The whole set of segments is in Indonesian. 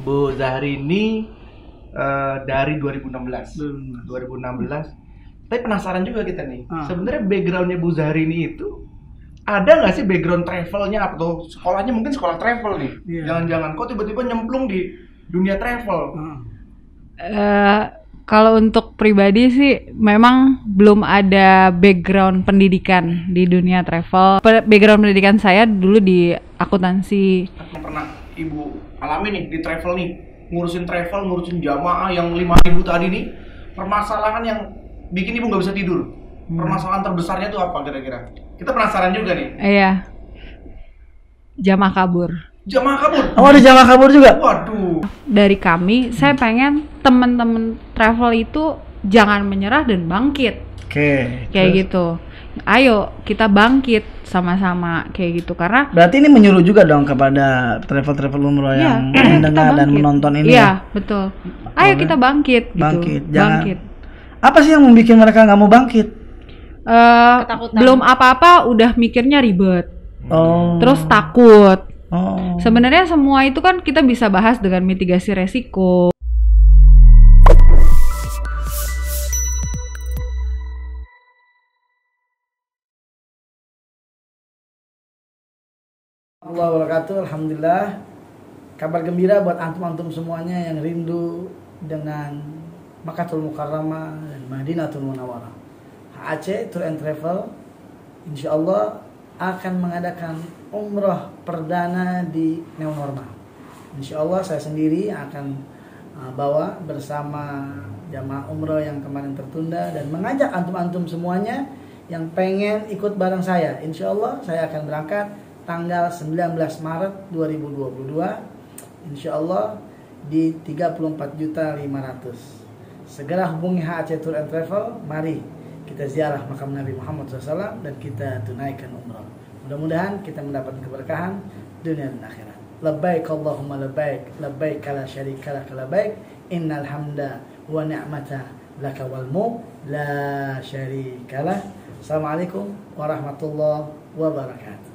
Bu Zahrini dari 2016. Tapi penasaran juga kita nih. Sebenarnya backgroundnya Bu Zahrini itu ada nggak sih background travelnya atau sekolahnya mungkin sekolah travel nih? Jangan-jangan kok tiba-tiba nyemplung di dunia travel? Kalau untuk pribadi sih memang belum ada background pendidikan di dunia travel. Background pendidikan saya dulu di akuntansi. Pernah Ibu alami nih di travel nih, ngurusin jamaah yang 5.000 tadi nih, permasalahan yang bikin Ibu nggak bisa tidur. Permasalahan terbesarnya itu apa kira-kira? Kita penasaran juga nih. Iya. Jamaah kabur. Oh, ada jamaah kabur juga? Waduh. Dari kami, saya pengen teman-teman travel itu jangan menyerah dan bangkit. Oke. Kayak gitu. Ayo kita bangkit sama-sama kayak gitu, karena berarti ini menyuruh juga dong kepada travel umroh yang mendengar dan menonton ini. Iya, betul. Ayo kita bangkit gitu. Bangkit. Apa sih yang membuat mereka nggak mau bangkit? Belum apa-apa udah mikirnya ribet. Terus takut. Sebenarnya semua itu kan kita bisa bahas dengan mitigasi resiko. Alhamdulillah, kabar gembira buat antum-antum semuanya yang rindu dengan Makkatul Mukarramah dan Madinatul Munawwarah. HAC Tour and Travel insyaallah akan mengadakan umroh perdana di new normal. Insyaallah saya sendiri akan bawa bersama jamaah umroh yang kemarin tertunda dan mengajak antum-antum semuanya yang pengen ikut bareng saya. Insyaallah saya akan berangkat tanggal 19 Maret 2022 insyaallah di 34.500.000. Segera hubungi HAC Tour and Travel. Mari kita ziarah makam Nabi Muhammad SAW dan kita tunaikan umrah. Mudah-mudahan kita mendapat keberkahan dunia dan akhirat. Labbaik Allahumma labbaik, labbaik la syarika lak labbaik, innal hamda wa ni'mata laka wal mulk la syarika lak. Assalamualaikum warahmatullahi wabarakatuh.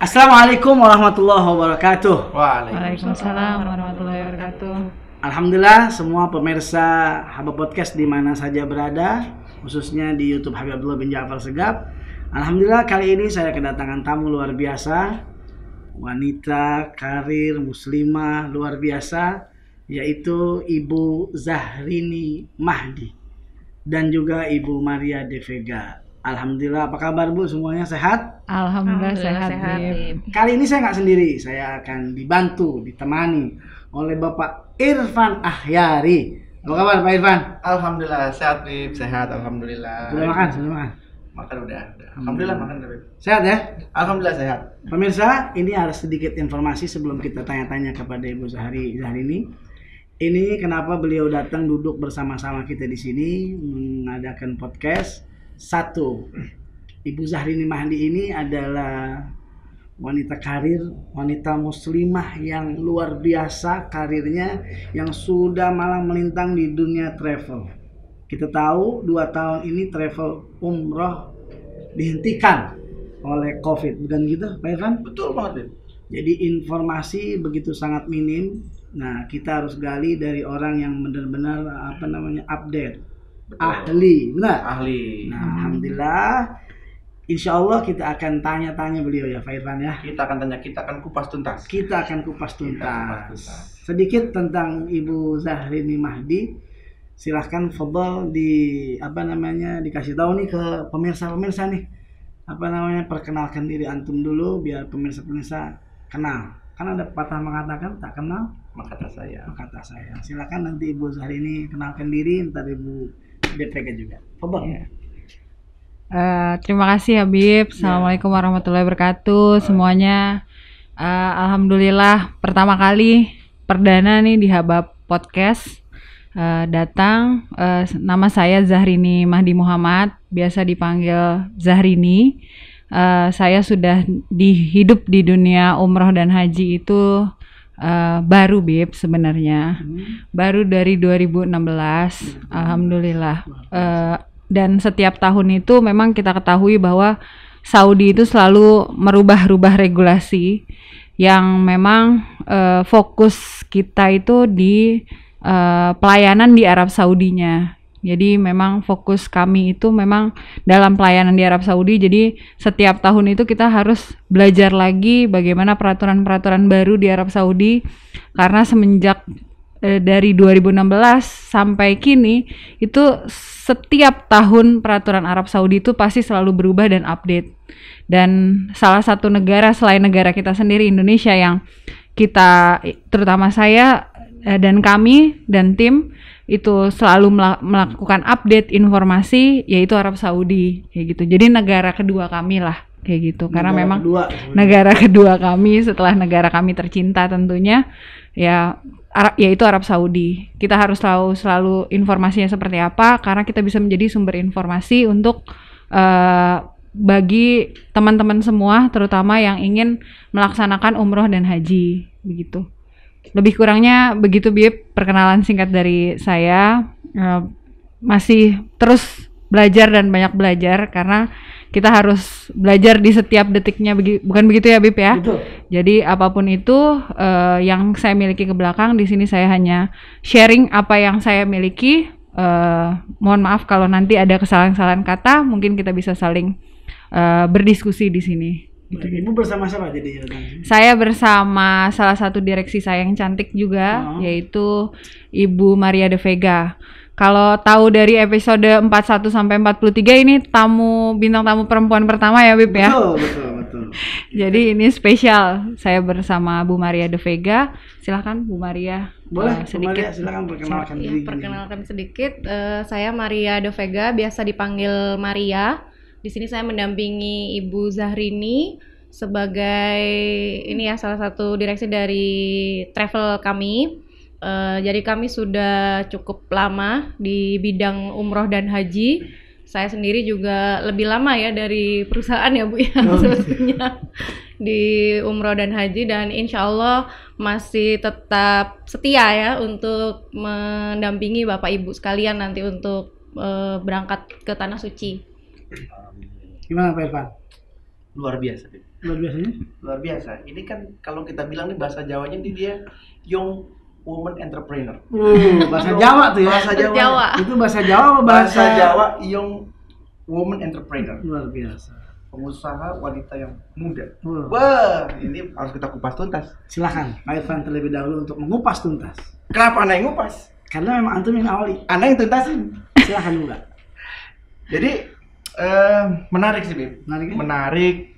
Assalamualaikum warahmatullahi wabarakatuh. Waalaikumsalam warahmatullahi wabarakatuh. Alhamdulillah semua pemirsa Habab Podcast di mana saja berada, khususnya di YouTube Habib Abdullah bin Ja'far Segaf. Alhamdulillah kali ini saya kedatangan tamu luar biasa, wanita karir muslimah luar biasa, yaitu Ibu Zahrini Mahdi dan juga Ibu Maria De Vega. Alhamdulillah, apa kabar Bu? Semuanya sehat? Alhamdulillah sehat. Kali ini saya nggak sendiri, saya akan ditemani oleh Bapak Irfan Ahyari. Apa kabar Pak Irfan? Alhamdulillah sehat, Bib. Sehat, alhamdulillah. Sudah makan? Makan udah. Alhamdulillah makan, Bib. Sehat ya? Alhamdulillah sehat. Pemirsa, ini ada sedikit informasi sebelum kita tanya-tanya kepada Ibu Zahrini. Ini kenapa beliau datang duduk bersama-sama kita di sini mengadakan podcast. Satu, Ibu Zahrini Mahdi ini adalah wanita karir, wanita muslimah yang luar biasa karirnya, yang sudah malang melintang di dunia travel. Kita tahu 2 tahun ini travel umroh dihentikan oleh COVID, bukan gitu Pak Irfan? Betul banget. Jadi informasi begitu sangat minim. Nah, kita harus gali dari orang yang benar-benar update. Betul. Ahli, benar? Ahli. Nah, alhamdulillah. Insya Allah kita akan tanya-tanya beliau ya, Pak Irfan ya. Kita akan kupas tuntas. Sedikit tentang Ibu Zahrini Mahdi. Silahkan fadhal dikasih tahu nih ke pemirsa nih. Perkenalkan diri antum dulu biar pemirsa kenal. Kan ada pepatah mengatakan tak kenal maka kata saya. Silakan nanti Ibu Zahrini kenalkan diri, ntar Ibu DPG juga. Fadhal. Ya. Terima kasih Habib. Assalamualaikum warahmatullahi wabarakatuh semuanya. Alhamdulillah pertama kali perdana nih di Habab Podcast datang. Nama saya Zahrini Mahdi Muhammad, biasa dipanggil Zahrini. Saya sudah hidup di dunia umroh dan haji itu baru Bib sebenarnya. Baru dari 2016. Alhamdulillah. Dan setiap tahun itu memang kita ketahui bahwa Saudi itu selalu merubah-rubah regulasi yang memang fokus kita itu di pelayanan di Arab Saudinya. Jadi memang fokus kami itu memang dalam pelayanan di Arab Saudi. Jadi setiap tahun itu kita harus belajar lagi bagaimana peraturan-peraturan baru di Arab Saudi, karena semenjak dari 2016 sampai kini itu setiap tahun peraturan Arab Saudi itu pasti selalu berubah dan update. Dan salah satu negara selain negara kita sendiri, Indonesia, yang kita, terutama saya dan kami dan tim itu selalu melakukan update informasi, yaitu Arab Saudi kayak gitu. Jadi negara kedua kami lah kayak gitu, karena memang negara kedua kami setelah negara kami tercinta tentunya ya yaitu Arab Saudi. Kita harus selalu informasinya seperti apa, karena kita bisa menjadi sumber informasi untuk bagi teman-teman semua, terutama yang ingin melaksanakan umroh dan haji begitu. Lebih kurangnya begitu, Bib, perkenalan singkat dari saya. Masih terus belajar dan banyak belajar, karena kita harus belajar di setiap detiknya, bukan begitu ya, Bib ya? Betul. Jadi apapun itu yang saya miliki ke belakang, di sini saya hanya sharing apa yang saya miliki. Mohon maaf kalau nanti ada kesalahan-kesalahan kata, mungkin kita bisa saling berdiskusi di sini. Gitu. Ibu bersama siapa jadi? Saya bersama salah satu direksi saya yang cantik juga, yaitu Ibu Maria de Vega. Kalau tahu dari episode 41 sampai 43 ini bintang tamu perempuan pertama ya, Bib ya? Betul. Jadi ini spesial. Saya bersama Bu Maria de Vega. Silahkan Bu Maria. Boleh, sedikit. Maria, silakan perkenalkan diri. Perkenalkan sedikit. Saya Maria de Vega, biasa dipanggil Maria. Di sini saya mendampingi Ibu Zahrini sebagai salah satu direksi dari travel kami. Jadi kami sudah cukup lama di bidang umroh dan haji. Saya sendiri juga lebih lama ya dari perusahaan ya Bu ya, sebetulnya di umroh dan haji, dan insya Allah masih tetap setia ya untuk mendampingi Bapak Ibu sekalian nanti untuk berangkat ke Tanah Suci. Gimana Pak Irfan? Luar biasa, Bib. Luar biasa. Ini kan kalau kita bilang nih bahasa Jawanya ini dia young woman entrepreneur. Bahasa Jawa tuh ya. Bahasa Jawa. Itu bahasa Jawa apa bahasa Jawa young woman entrepreneur. Luar biasa. Pengusaha wanita yang muda. Wah, ini harus kita kupas tuntas. Silahkan Pak Irfan terlebih dahulu untuk mengupas tuntas. Kenapa Anda yang ngupas? Karena memang antum yang awali. Anda yang tuntasin. Silahkan juga. Jadi menarik sih, Bib. Menarik.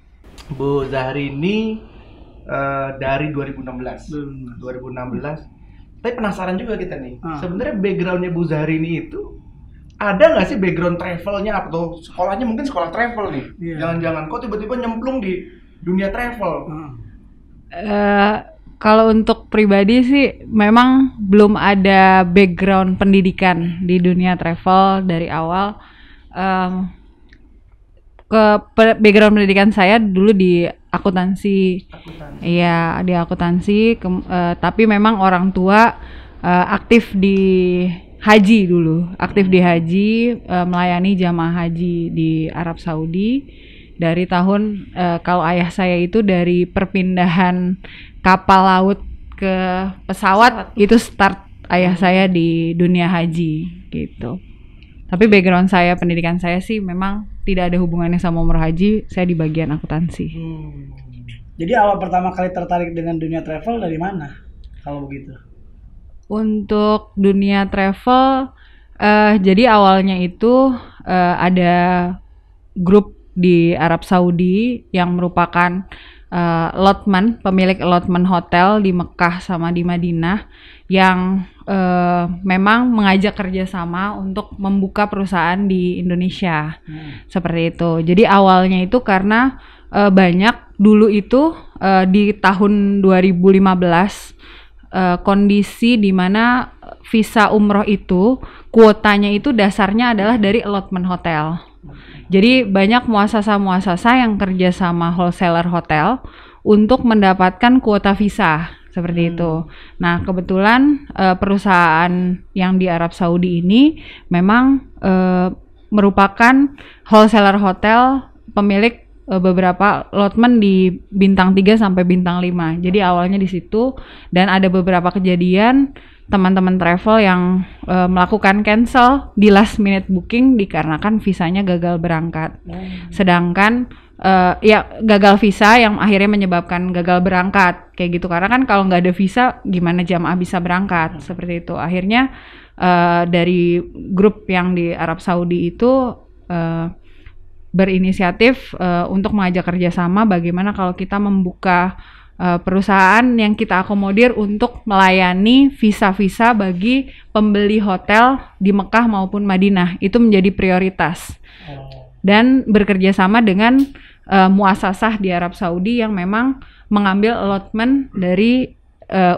Bu Zahrini dari 2016. Tapi penasaran juga kita nih. Sebenarnya backgroundnya Bu Zahrini itu ada nggak sih background travelnya, atau sekolahnya mungkin sekolah travel nih? Jangan-jangan kok tiba-tiba nyemplung di dunia travel? Kalau untuk pribadi sih memang belum ada background pendidikan di dunia travel dari awal. Background pendidikan saya dulu di akuntansi. Iya, di akuntansi. Tapi memang orang tua aktif di haji dulu, melayani jamaah haji di Arab Saudi dari tahun kalau ayah saya itu dari perpindahan kapal laut ke pesawat. Itu start ayah saya di dunia haji gitu. Tapi background saya, pendidikan saya sih memang tidak ada hubungannya sama umroh haji. Saya di bagian akuntansi. Jadi awal pertama kali tertarik dengan dunia travel dari mana? Kalau begitu? Untuk dunia travel, jadi awalnya itu ada grup di Arab Saudi yang merupakan pemilik allotment hotel di Mekah sama di Madinah yang memang mengajak kerjasama untuk membuka perusahaan di Indonesia. Seperti itu. Jadi awalnya itu karena banyak dulu itu di tahun 2015 kondisi di mana visa umroh itu kuotanya itu dasarnya adalah dari allotment hotel. Jadi banyak muasasah-muasasah yang kerja sama wholesaler hotel untuk mendapatkan kuota visa seperti itu. Nah kebetulan perusahaan yang di Arab Saudi ini memang merupakan wholesaler hotel pemilik beberapa allotment di bintang 3 sampai bintang 5. Jadi awalnya di situ, dan ada beberapa kejadian teman-teman travel yang melakukan cancel di last minute booking dikarenakan visanya gagal berangkat. Sedangkan ya gagal visa yang akhirnya menyebabkan gagal berangkat kayak gitu, karena kan kalau nggak ada visa gimana jamaah bisa berangkat, seperti itu. Akhirnya dari grup yang di Arab Saudi itu berinisiatif untuk mengajak kerjasama bagaimana kalau kita membuka perusahaan yang kita akomodir untuk melayani visa-visa bagi pembeli hotel di Mekah maupun Madinah. Itu menjadi prioritas. Dan bekerja sama dengan muasasah di Arab Saudi yang memang mengambil allotment dari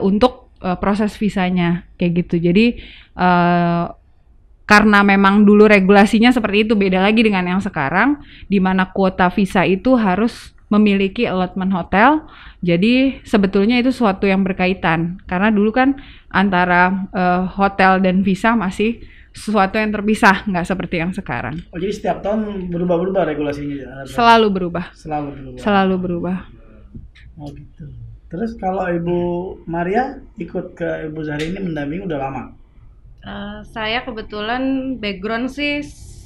untuk proses visanya kayak gitu. Jadi karena memang dulu regulasinya seperti itu, beda lagi dengan yang sekarang di mana kuota visa itu harus memiliki allotment hotel. Jadi sebetulnya itu suatu yang berkaitan, karena dulu kan antara hotel dan visa masih sesuatu yang terpisah, nggak seperti yang sekarang. Oh, jadi setiap tahun berubah-berubah regulasinya? Selalu berubah. Selalu berubah. Selalu berubah. Oh gitu. Terus kalau Ibu Maria ikut ke Ibu Zahri ini mendampingi udah lama? Saya kebetulan background sih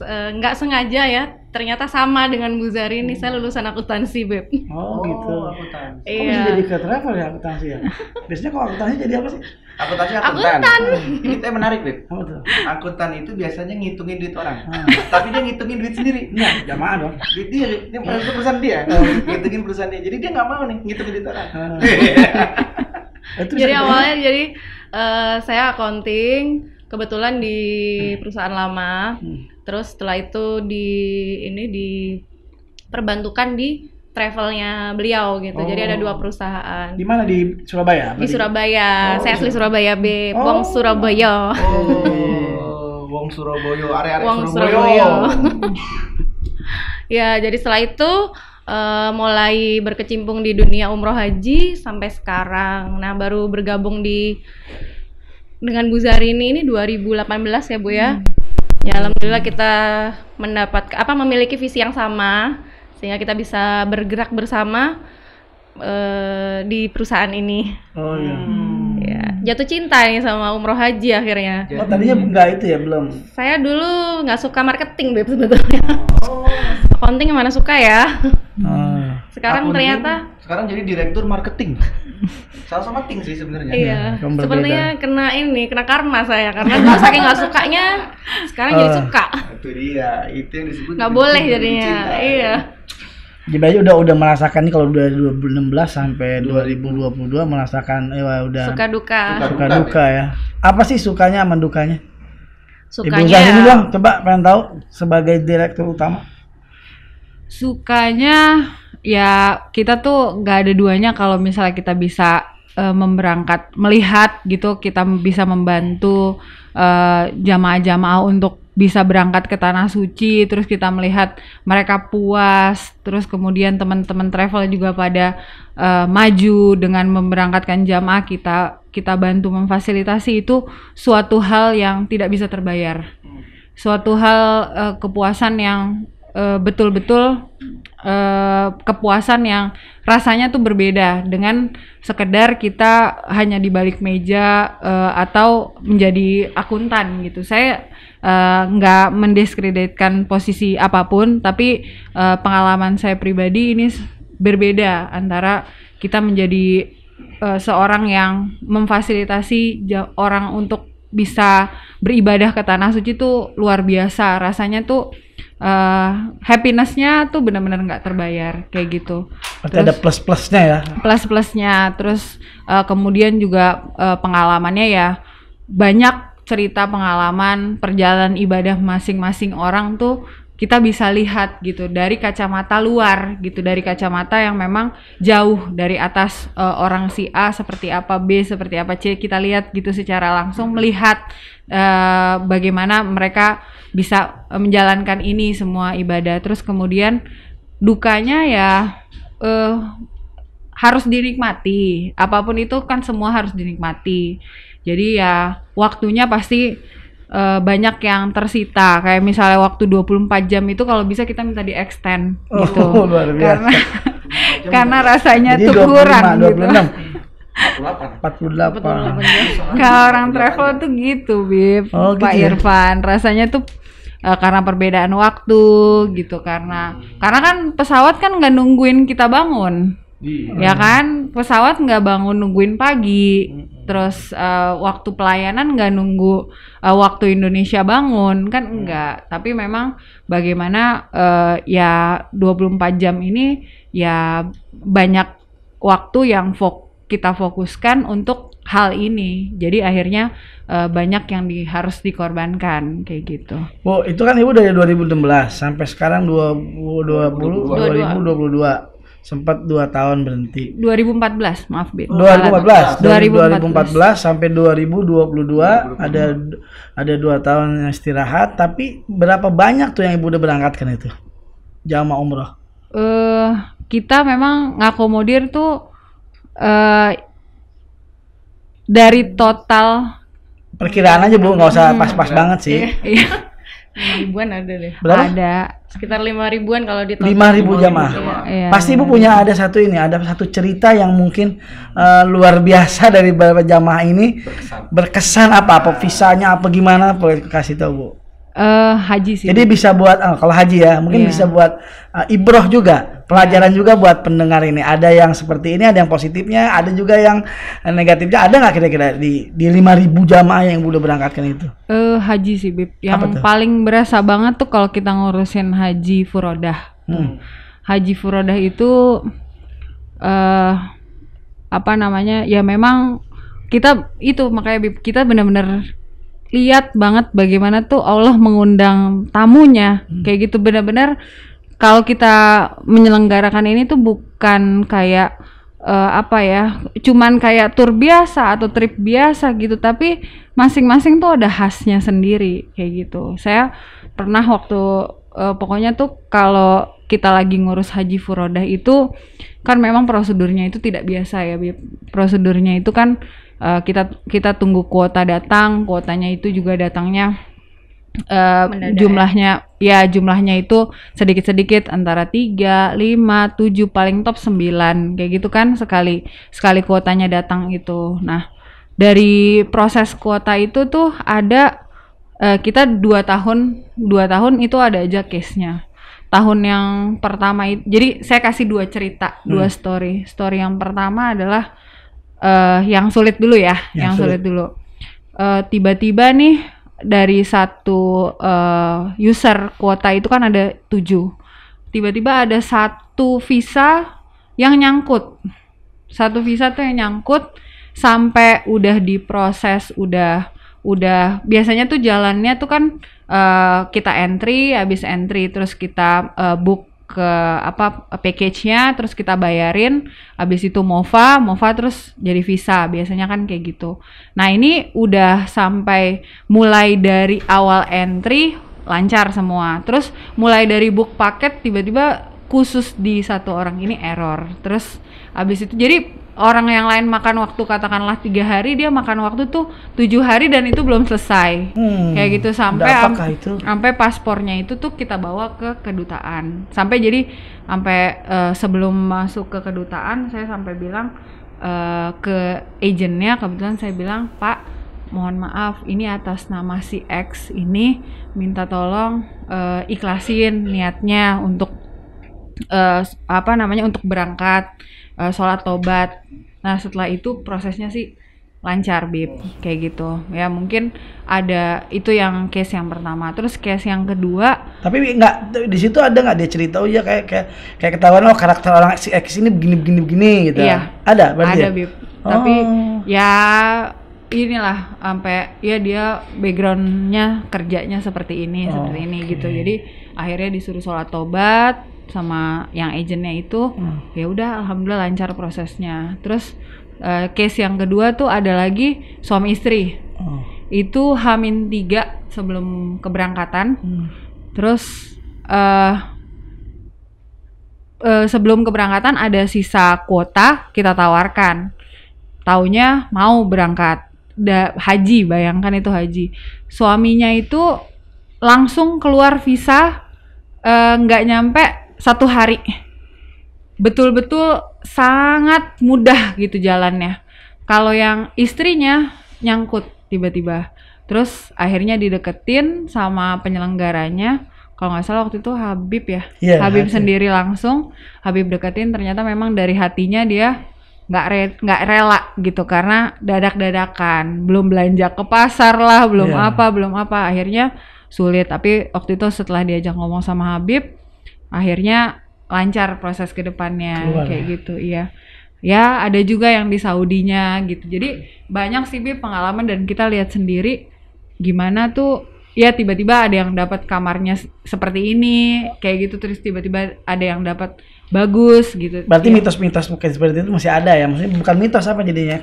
nggak sengaja ya, ternyata sama dengan Bu Zahri ini. Saya lulusan akuntansi, Beb. Oh gitu. Akuntansi. Kok bisa jadi ke travel ya akuntansi ya? Biasanya kalau akuntansi jadi apa sih? Akuntan. Ini teh menarik, Beb. Apa tuh? Akuntan itu biasanya ngitungin duit orang. Tapi dia ngitungin duit sendiri. Iya, jamaah dong. Duit dia perusahaan dia. Ngitungin perusahaan dia. Jadi dia nggak mau nih ngitungin duit orang. Jadi awalnya saya accounting, kebetulan di perusahaan lama. Terus setelah itu diperbantukan di travelnya beliau gitu. Jadi ada 2 perusahaan. Di mana, di Surabaya? Di Surabaya. Saya asli Surabaya, Beb. Wong Surabaya. Wong Surabaya, area-area Wong Surabaya. Ya, jadi setelah itu mulai berkecimpung di dunia umroh haji sampai sekarang. Nah, baru bergabung dengan Bu Zahri ini 2018 ya, Bu ya. Ya, alhamdulillah kita memiliki visi yang sama sehingga kita bisa bergerak bersama di perusahaan ini. Oh iya. Ya, jatuh cinta nih sama umroh haji akhirnya. Oh, tadinya enggak itu ya, belum? Saya dulu nggak suka marketing, Beb, sebetulnya. Accounting mana suka ya. Sekarang ternyata sekarang jadi direktur marketing. Sama-sama ting sih sebenarnya. Iya. Sepertinya kena karma saya, karena dulu saking nggak sukanya, sekarang jadi suka. Itu dia, itu yang disebut Nggak boleh jadinya. Iya. Jadi udah merasakan nih kalau udah 2016 sampai 2022 merasakan udah Suka duka ya. Apa sih sukanya sama dukanya? Sukanya Ibu Zahri dong, coba pengen tahu sebagai direktur utama. Sukanya ya kita tuh nggak ada duanya kalau misalnya kita bisa melihat gitu, kita bisa membantu jamaah-jamaah untuk bisa berangkat ke tanah suci, terus kita melihat mereka puas, terus kemudian teman-teman travel juga pada maju dengan memberangkatkan jamaah, kita bantu memfasilitasi. Itu suatu hal yang tidak bisa terbayar, suatu hal kepuasan yang betul-betul kepuasan yang rasanya tuh berbeda dengan sekedar kita hanya di balik meja atau menjadi akuntan gitu. Saya nggak mendiskreditkan posisi apapun, tapi pengalaman saya pribadi ini berbeda antara kita menjadi seorang yang memfasilitasi orang untuk bisa beribadah ke tanah suci tuh luar biasa. Rasanya tuh happiness-nya tuh benar-benar nggak terbayar kayak gitu. Berarti ada plus-plusnya ya? Plus-plusnya. Terus kemudian juga pengalamannya ya banyak cerita pengalaman perjalanan ibadah masing-masing orang tuh kita bisa lihat gitu dari kacamata luar gitu, dari kacamata yang memang jauh dari atas orang si A seperti apa, B seperti apa, C, kita lihat gitu secara langsung, melihat bagaimana mereka bisa menjalankan ini semua ibadah. Terus kemudian dukanya ya harus dinikmati, apapun itu kan semua harus dinikmati. Jadi ya waktunya pasti banyak yang tersita. Kayak misalnya waktu 24 jam itu kalau bisa kita minta di-extend gitu. Luar biasa. Karena rasanya Jadi tuh 25, kurang 26, gitu. 48. Kalau orang travel tuh gitu, Bib. Oh, gitu Pak ya? Irfan, rasanya tuh karena perbedaan waktu gitu, karena kan pesawat kan nggak nungguin kita bangun. Ya kan, pesawat nggak bangun nungguin pagi, terus waktu pelayanan nggak nunggu waktu Indonesia bangun, kan enggak. Tapi memang bagaimana ya 24 jam ini ya banyak waktu yang kita fokuskan untuk hal ini. Jadi akhirnya banyak yang harus dikorbankan kayak gitu. Bu, itu kan Ibu dari 2016 sampai sekarang 2022. Sempat 2 tahun berhenti. 2014, maaf Bib. 2014. Dari 2014 sampai 2022 ada 2 tahun istirahat, tapi berapa banyak tuh yang Ibu udah berangkatkan itu? Jamaah umroh. Kita memang ngakomodir tuh dari total Perkiraan aja Bu, nggak usah pas-pas banget sih. iya, 5.000-an ada deh. Berapa? ada Sekitar 5.000-an kalau di total. 5.000 jamaah. iya. Pasti Ibu punya ada satu cerita yang mungkin luar biasa dari beberapa jamaah ini. Berkesan apa visanya apa gimana, boleh kasih tahu Bu. Haji sih. Jadi bisa buat kalau haji ya, mungkin Iya. bisa buat ibroh juga, pelajaran juga buat pendengar ini. Ada yang seperti ini, ada yang positifnya, ada juga yang negatifnya. Ada nggak kira-kira di 5.000 jamaah yang udah berangkatkan itu? Haji sih Bib. Apa Yang tuh? paling berasa banget tuh kalau kita ngurusin haji furodah. Haji furodah itu apa namanya? Ya memang kita itu makanya Bib, kita benar-benar lihat banget bagaimana tuh Allah mengundang tamunya. Kayak gitu benar-benar kalau kita menyelenggarakan ini tuh bukan kayak apa ya, cuman kayak tur biasa atau trip biasa gitu, tapi masing-masing tuh ada khasnya sendiri kayak gitu. Saya pernah waktu pokoknya tuh kalau kita lagi ngurus haji furodah itu kan memang prosedurnya itu tidak biasa ya, Bib. Prosedurnya itu kan kita tunggu kuota datang, kuotanya itu juga datangnya Mendadak jumlahnya itu sedikit-sedikit antara 3, 5, 7 paling top 9 kayak gitu kan sekali kuotanya datang itu. Nah, dari proses kuota itu tuh ada kita 2 tahun itu ada aja case-nya. Tahun yang pertama jadi saya kasih 2 cerita, 2 story. Story yang pertama adalah yang sulit dulu ya, yang sulit dulu. Tiba-tiba nih dari satu user kuota itu kan ada 7. Tiba-tiba ada satu visa yang nyangkut. Satu visa tuh yang nyangkut sampai udah diproses, udah biasanya tuh jalannya tuh kan kita habis entry terus kita book ke package-nya, terus kita bayarin, habis itu MOVA terus jadi visa, biasanya kan kayak gitu. Nah ini udah sampai mulai dari awal entry lancar semua, terus mulai dari book paket tiba-tiba khusus di satu orang ini error, terus habis itu jadi orang yang lain makan waktu katakanlah 3 hari, dia makan waktu tuh 7 hari dan itu belum selesai. Kayak gitu sampai paspornya itu tuh kita bawa ke kedutaan. Sampai sebelum masuk ke kedutaan saya sampai bilang ke agentnya, kebetulan saya bilang, "Pak, mohon maaf ini atas nama si X ini minta tolong ikhlasin niatnya untuk untuk berangkat sholat tobat." Nah setelah itu prosesnya sih lancar, Bib, kayak gitu ya. Mungkin ada itu yang case yang pertama. Terus case yang kedua, tapi nggak di situ ada nggak dia cerita ya kayak ketahuan karakter orang si X ini begini gitu. Iya, ada berarti ada, Bib. Tapi ya inilah sampai ya dia backgroundnya kerjanya seperti ini gitu. Jadi akhirnya disuruh sholat tobat sama yang agentnya itu. Ya udah, alhamdulillah lancar prosesnya. Terus case yang kedua tuh ada lagi suami istri. Itu H-3 sebelum keberangkatan. Terus sebelum keberangkatan ada sisa kuota, kita tawarkan. Taunya mau berangkat. haji, bayangkan itu haji. Suaminya itu langsung keluar visa nggak nyampe 1 hari. Betul-betul sangat mudah gitu jalannya. Kalau yang istrinya nyangkut tiba-tiba. Terus akhirnya dideketin sama penyelenggaranya. Kalau nggak salah waktu itu Habib ya. Iya, Habib Habib. sendiri langsung. Habib deketin, ternyata memang dari hatinya dia nggak rela gitu karena dadak-dadakan. Belum belanja ke pasar lah, belum Iya. apa. Akhirnya sulit. Tapi waktu itu setelah diajak ngomong sama Habib, akhirnya lancar proses ke depannya. Keluar Kayak ya? gitu, iya. Ya, ada juga yang di Saudinya gitu. Jadi banyak sih Bib pengalaman, dan kita lihat sendiri gimana tuh ya tiba-tiba ada yang dapat kamarnya seperti ini, kayak gitu, terus tiba-tiba ada yang dapat bagus gitu. Berarti Ya. mitos-mitos mungkin seperti itu masih ada ya? Maksudnya bukan mitos apa jadinya?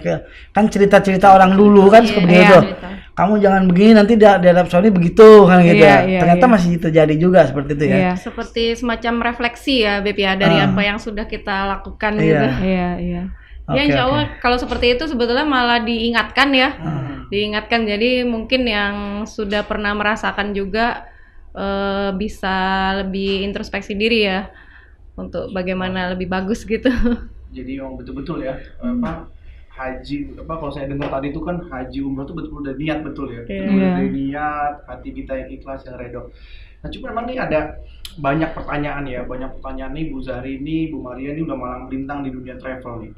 Kan cerita-cerita orang dulu kan seperti Iya. itu. Kamu jangan begini, nanti di Arab Saudi begitu kan gitu. Iya, ya. iya, Ternyata iya. masih terjadi juga seperti itu ya. Iya. Seperti semacam refleksi ya Beb ya dari apa yang sudah kita lakukan Iya. gitu. Iya, iya. Ya Oke, insya Allah oke. kalau seperti itu sebetulnya malah diingatkan ya. Diingatkan, jadi mungkin yang sudah pernah merasakan juga bisa lebih introspeksi diri ya. Untuk bagaimana lebih bagus gitu. Jadi memang betul-betul ya haji kalau saya dengar tadi itu kan haji umroh itu betul udah niat betul ya. Iya. Betul Iya. dari niat, hati kita yang ikhlas, yang redho. Nah, cuma memang nih ada banyak pertanyaan nih Bu Zahri ini, Bu Maria ini udah malang melintang di dunia travel nih.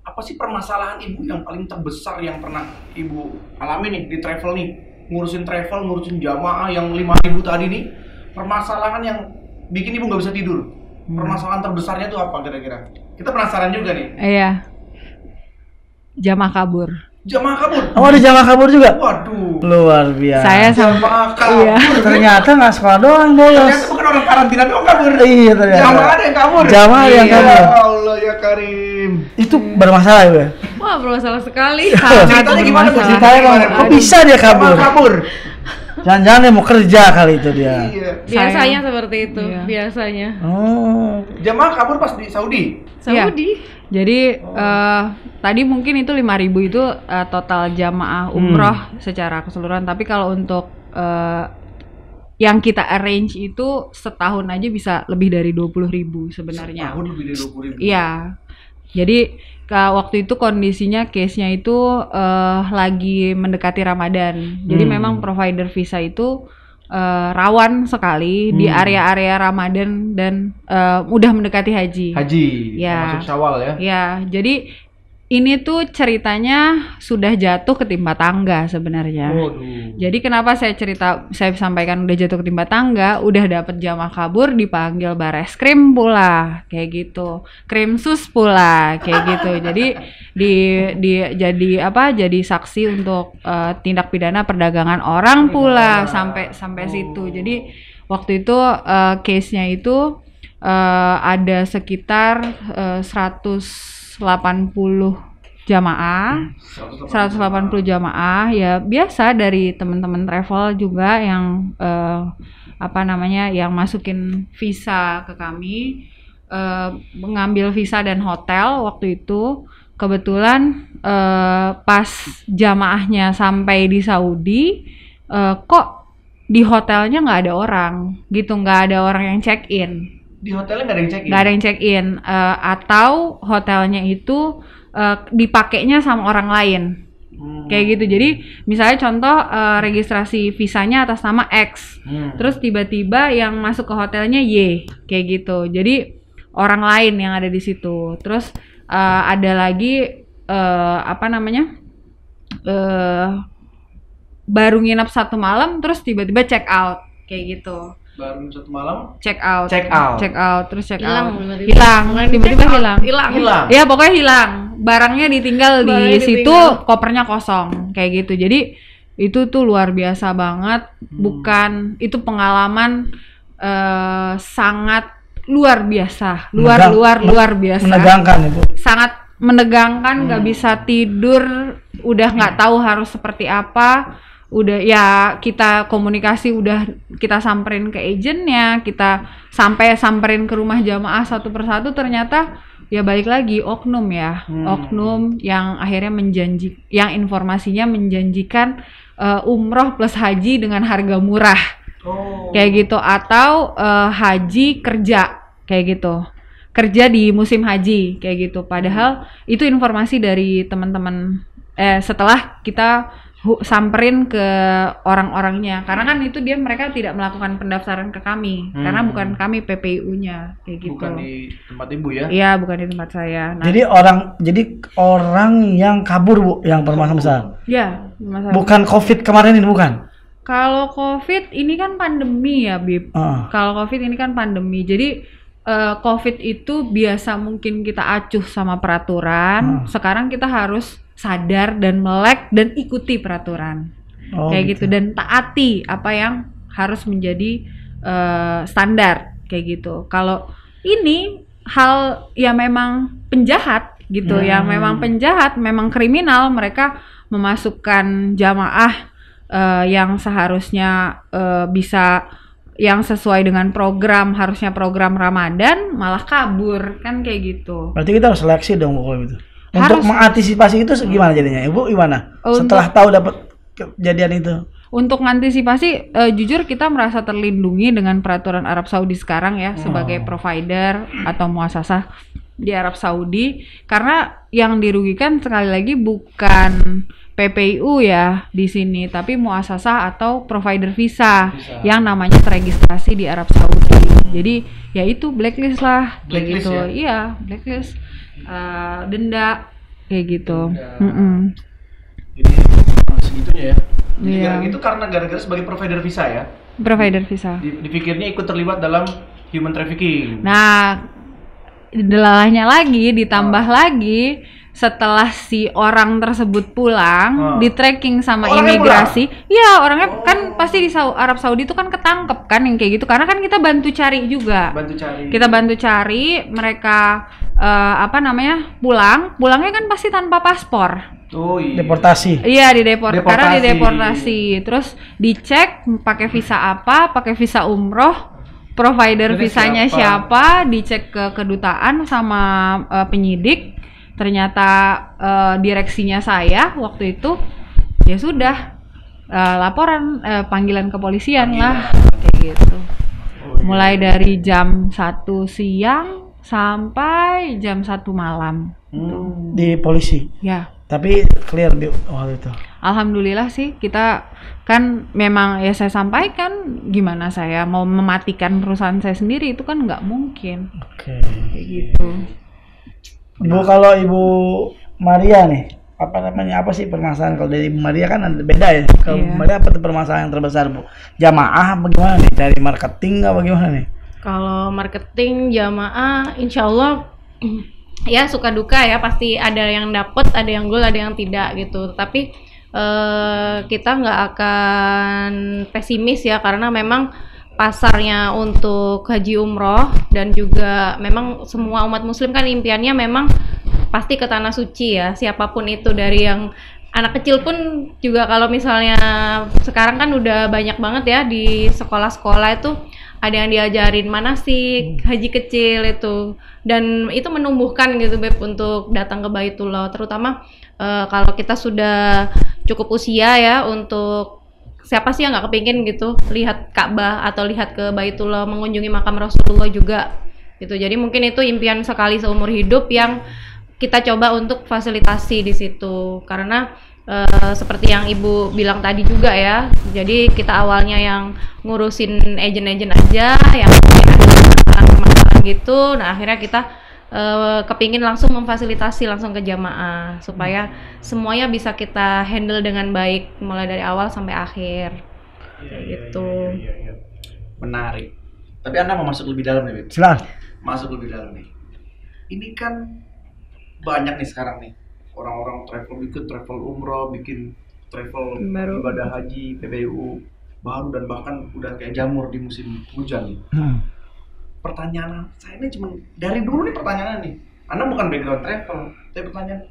Apa sih permasalahan Ibu yang paling terbesar yang pernah Ibu alami nih di travel nih? Ngurusin jamaah yang 5.000 tadi nih, permasalahan yang bikin Ibu nggak bisa tidur. Permasalahan terbesarnya itu apa kira-kira? Kita penasaran juga nih. Iya. Jamaah kabur. Jamaah kabur. Oh, ada jamaah kabur juga? Waduh. Luar biasa. Saya sama Jamaah kabur. iya. Ternyata nggak sekolah doang bolos. Ternyata bukan orang karantina doang kabur. Iya ternyata. Jamaah ada yang kabur. Jamaah ada yang Ya kabur. Allah ya Karim. Itu bermasalah ya? Wah bermasalah sekali. Ceritanya gimana Bu? Ceritanya kok bisa dia kabur? Jamaah kabur. Jangan-jangan dia mau kerja kali itu dia. Iya. Biasanya seperti itu, Iya. biasanya. Oh. Jamaah kabur pas di Saudi. Iya. Saudi. Jadi tadi mungkin itu 5.000 itu total jamaah umroh secara keseluruhan. Tapi kalau untuk yang kita arrange itu setahun aja bisa lebih dari 20.000 sebenarnya. Tahun lebih dari 20.000. Iya. Jadi waktu itu kondisinya case-nya itu lagi mendekati Ramadan. Jadi memang provider visa itu rawan sekali di area-area Ramadan dan udah mendekati haji. Haji. Ya. Masuk Syawal ya. Ya, jadi ini tuh ceritanya sudah jatuh ketimpa tangga sebenarnya. Waduh. Jadi kenapa saya sampaikan udah jatuh ketimpa tangga, udah dapet jamaah kabur, dipanggil Bareskrim pula, kayak gitu, Krimsus pula, kayak gitu. Jadi jadi saksi untuk tindak pidana perdagangan orang pula sampai situ. Jadi waktu itu case-nya itu ada sekitar 180 jamaah, 180 jamaah ya biasa dari teman-teman travel juga yang yang masukin visa ke kami, mengambil visa dan hotel waktu itu. Kebetulan pas jamaahnya sampai di Saudi, kok di hotelnya nggak ada orang gitu, nggak ada orang yang check in. Di hotelnya nggak ada yang check-in? Nggak ada yang check in, atau hotelnya itu dipakainya sama orang lain, kayak gitu. Jadi misalnya contoh registrasi visanya atas nama X, terus tiba-tiba yang masuk ke hotelnya Y, kayak gitu. Jadi orang lain yang ada di situ. Terus ada lagi baru nginap 1 malam terus tiba-tiba check out, kayak gitu. Baru 1 malam. Check out, terus check Hilang, out, bener-bener. hilang, Bukan tiba-tiba check out, hilang. hilang. Ya pokoknya hilang, barangnya ditinggal di Barangnya situ, ditinggal. kopernya kosong, kayak gitu. Jadi itu tuh luar biasa banget, bukan itu pengalaman sangat luar biasa, luar biasa, Menegangkan itu. sangat menegangkan, nggak bisa tidur, udah nggak tahu harus seperti apa. Udah ya kita komunikasi, udah kita samperin ke agentnya, kita samperin ke rumah jamaah satu persatu, ternyata ya balik lagi oknum ya, oknum yang akhirnya yang informasinya menjanjikan umroh plus haji dengan harga murah, kayak gitu, atau haji kerja kayak gitu, kerja di musim haji kayak gitu. Padahal itu informasi dari teman-teman setelah kita samperin ke orang-orangnya, karena kan itu mereka tidak melakukan pendaftaran ke kami karena bukan kami PPIU-nya kayak gitu. Bukan di tempat ibu ya? Iya, bukan di tempat saya. Nah, Jadi orang yang kabur Bu yang bermasalah besar. ya, masalah. Bukan COVID kemarin ini bukan. Kalau COVID ini kan pandemi ya, Bib. Kalau COVID ini kan pandemi. Jadi COVID itu biasa mungkin kita acuh sama peraturan. Sekarang kita harus sadar dan melek dan ikuti peraturan. Kayak gitu, dan taati apa yang harus menjadi standar kayak gitu. Kalau ini hal ya memang penjahat gitu, yang memang penjahat, memang kriminal, mereka memasukkan jamaah yang seharusnya bisa yang sesuai dengan program, harusnya program Ramadan, malah kabur kan kayak gitu. Berarti kita harus seleksi dong pokoknya itu. Untuk Harus. mengantisipasi itu gimana jadinya? Ibu gimana? Setelah tahu dapat kejadian itu. Untuk mengantisipasi, jujur kita merasa terlindungi dengan peraturan Arab Saudi sekarang ya, sebagai provider atau muasasah di Arab Saudi, karena yang dirugikan sekali lagi bukan PPIU ya di sini, tapi muasasah atau provider visa yang namanya terregistrasi di Arab Saudi. Jadi ya itu blacklist lah, kayak gitu. Ya? Iya, blacklist, denda kayak gitu. Jadi segitunya ya. Iya. Itu karena gara-gara sebagai provider visa ya. Provider visa. Dipikirnya ikut terlibat dalam human trafficking. Nah, delalahnya lagi, ditambah lagi setelah si orang tersebut pulang, di tracking sama Orangnya imigrasi. Iya, orangnya kan pasti di Arab Saudi itu kan ketangkep kan yang kayak gitu, karena kan kita bantu cari juga. Kita bantu cari mereka pulangnya kan pasti tanpa paspor. Oh iya. Deportasi. Iya, karena dideportasi. Terus dicek pakai visa apa, pakai visa umroh, provider visanya siapa, dicek ke kedutaan sama penyidik. Ternyata direksinya saya waktu itu, ya sudah laporan, panggilan kepolisian lah kayak gitu. Mulai dari jam 1 siang sampai jam 1 malam. Di polisi. Ya. Tapi clear di waktu itu. Alhamdulillah sih, kita kan memang ya saya sampaikan gimana saya mau mematikan perusahaan saya sendiri, itu kan nggak mungkin. Oke. Kayak gitu. Bu, kalau Ibu Maria nih, apa sih permasalahan? Kalau dari Ibu Maria kan ada beda ya. Kalau Ibu Maria apa tuh permasalahan yang terbesar, Bu? Jamaah bagaimana nih? Dari marketing nggak bagaimana nih? Kalau marketing jamaah, insya Allah ya suka duka ya, pasti ada yang dapet, ada yang goal, ada yang tidak gitu. Tapi kita nggak akan pesimis ya, karena memang pasarnya untuk haji umroh dan juga memang semua umat muslim kan impiannya memang pasti ke tanah suci ya, siapapun itu, dari yang anak kecil pun juga. Kalau misalnya sekarang kan udah banyak banget ya di sekolah-sekolah itu ada yang diajarin manasik haji kecil itu, dan itu menumbuhkan gitu Beb untuk datang ke Baitullah, terutama kalau kita sudah cukup usia ya. Untuk siapa sih yang nggak kepingin gitu lihat Ka'bah atau lihat ke Baitullah, mengunjungi makam Rasulullah juga gitu. Jadi mungkin itu impian sekali seumur hidup yang kita coba untuk fasilitasi di situ, karena seperti yang Ibu bilang tadi juga ya, jadi kita awalnya yang ngurusin agent-agent aja yang mungkin ada masalah gitu. Nah akhirnya kita kepingin langsung memfasilitasi langsung ke jamaah supaya semuanya bisa kita handle dengan baik mulai dari awal sampai akhir. Gitu. Menarik. Tapi Anda mau masuk lebih dalam nih, Beb? Silakan. Masuk lebih dalam nih. Ini kan banyak nih sekarang nih orang-orang bikin travel umroh, bikin travel Baru. ibadah haji, PPIU baru, dan bahkan udah kayak jamur di musim hujan nih. Pertanyaan saya ini cuma dari dulu nih pertanyaan nih. Anda bukan background travel, tapi pertanyaan,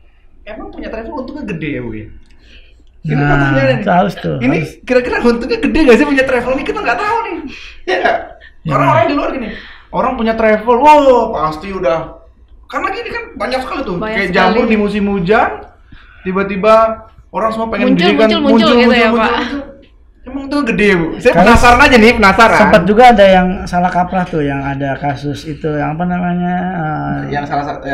emang punya travel untungnya gede ya Bu ya? Ini pertanyaannya nih. Harus tuh. Ini kira-kira untungnya gede gak sih punya travel nih? Kita nggak tahu nih. Ya nggak? Karena orang di luar gini, orang punya travel, wah pasti udah Karena gini kan banyak sekali tuh, Banyak kayak sekali. jamur di musim hujan, tiba-tiba orang semua pengen Muncul, dirikan, muncul gitu ya, Pak? Emang tuh gede bu. Saya Karena penasaran aja nih, penasaran. Sempat juga ada yang salah kaprah tuh, yang ada kasus itu yang apa namanya yang salah satu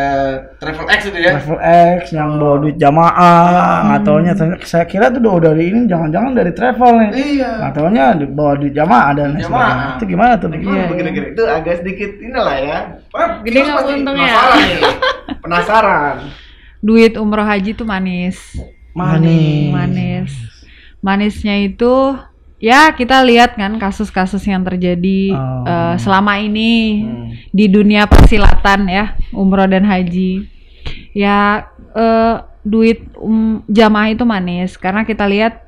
Travel X itu ya. Travel X yang bawa duit jamaah, nggak taunya saya kira tuh dari ini jangan-jangan dari travel nih. Iya. Nggak taunya bawa duit jamaah dan lain Jamaah. sebagainya. Itu gimana tuh? Gimana Iya, kira-kira? Itu agak sedikit inilah ya. Wah, Gede terus nggak pasti untungnya? Penasaran nih. Penasaran. Duit umroh haji tuh manis. Manisnya itu ya kita lihat kan kasus-kasus yang terjadi selama ini di dunia persilatan ya, umroh dan haji. Ya duit jamaah itu manis karena kita lihat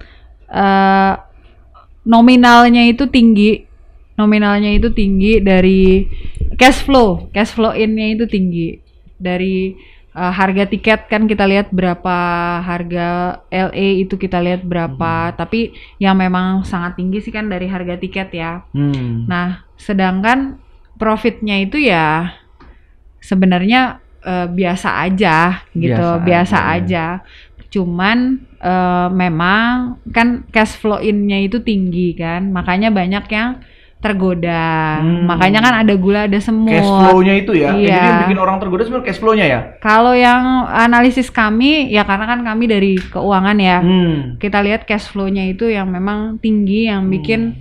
nominalnya itu tinggi. Nominalnya itu tinggi dari cash flow in-nya itu tinggi. Dari harga tiket kan kita lihat berapa, harga LA itu kita lihat berapa, tapi yang memang sangat tinggi sih kan dari harga tiket ya. Nah, sedangkan profitnya itu ya sebenarnya biasa aja gitu, biasa aja. Cuman memang kan cash flow in-nya itu tinggi kan, makanya banyak yang tergoda. Makanya kan ada gula, ada semut. Cash flow-nya itu ya. Iya. Jadi yang bikin orang tergoda sebenarnya cash flow-nya ya. Kalau yang analisis kami ya karena kan kami dari keuangan ya. Kita lihat cash flow-nya itu yang memang tinggi yang bikin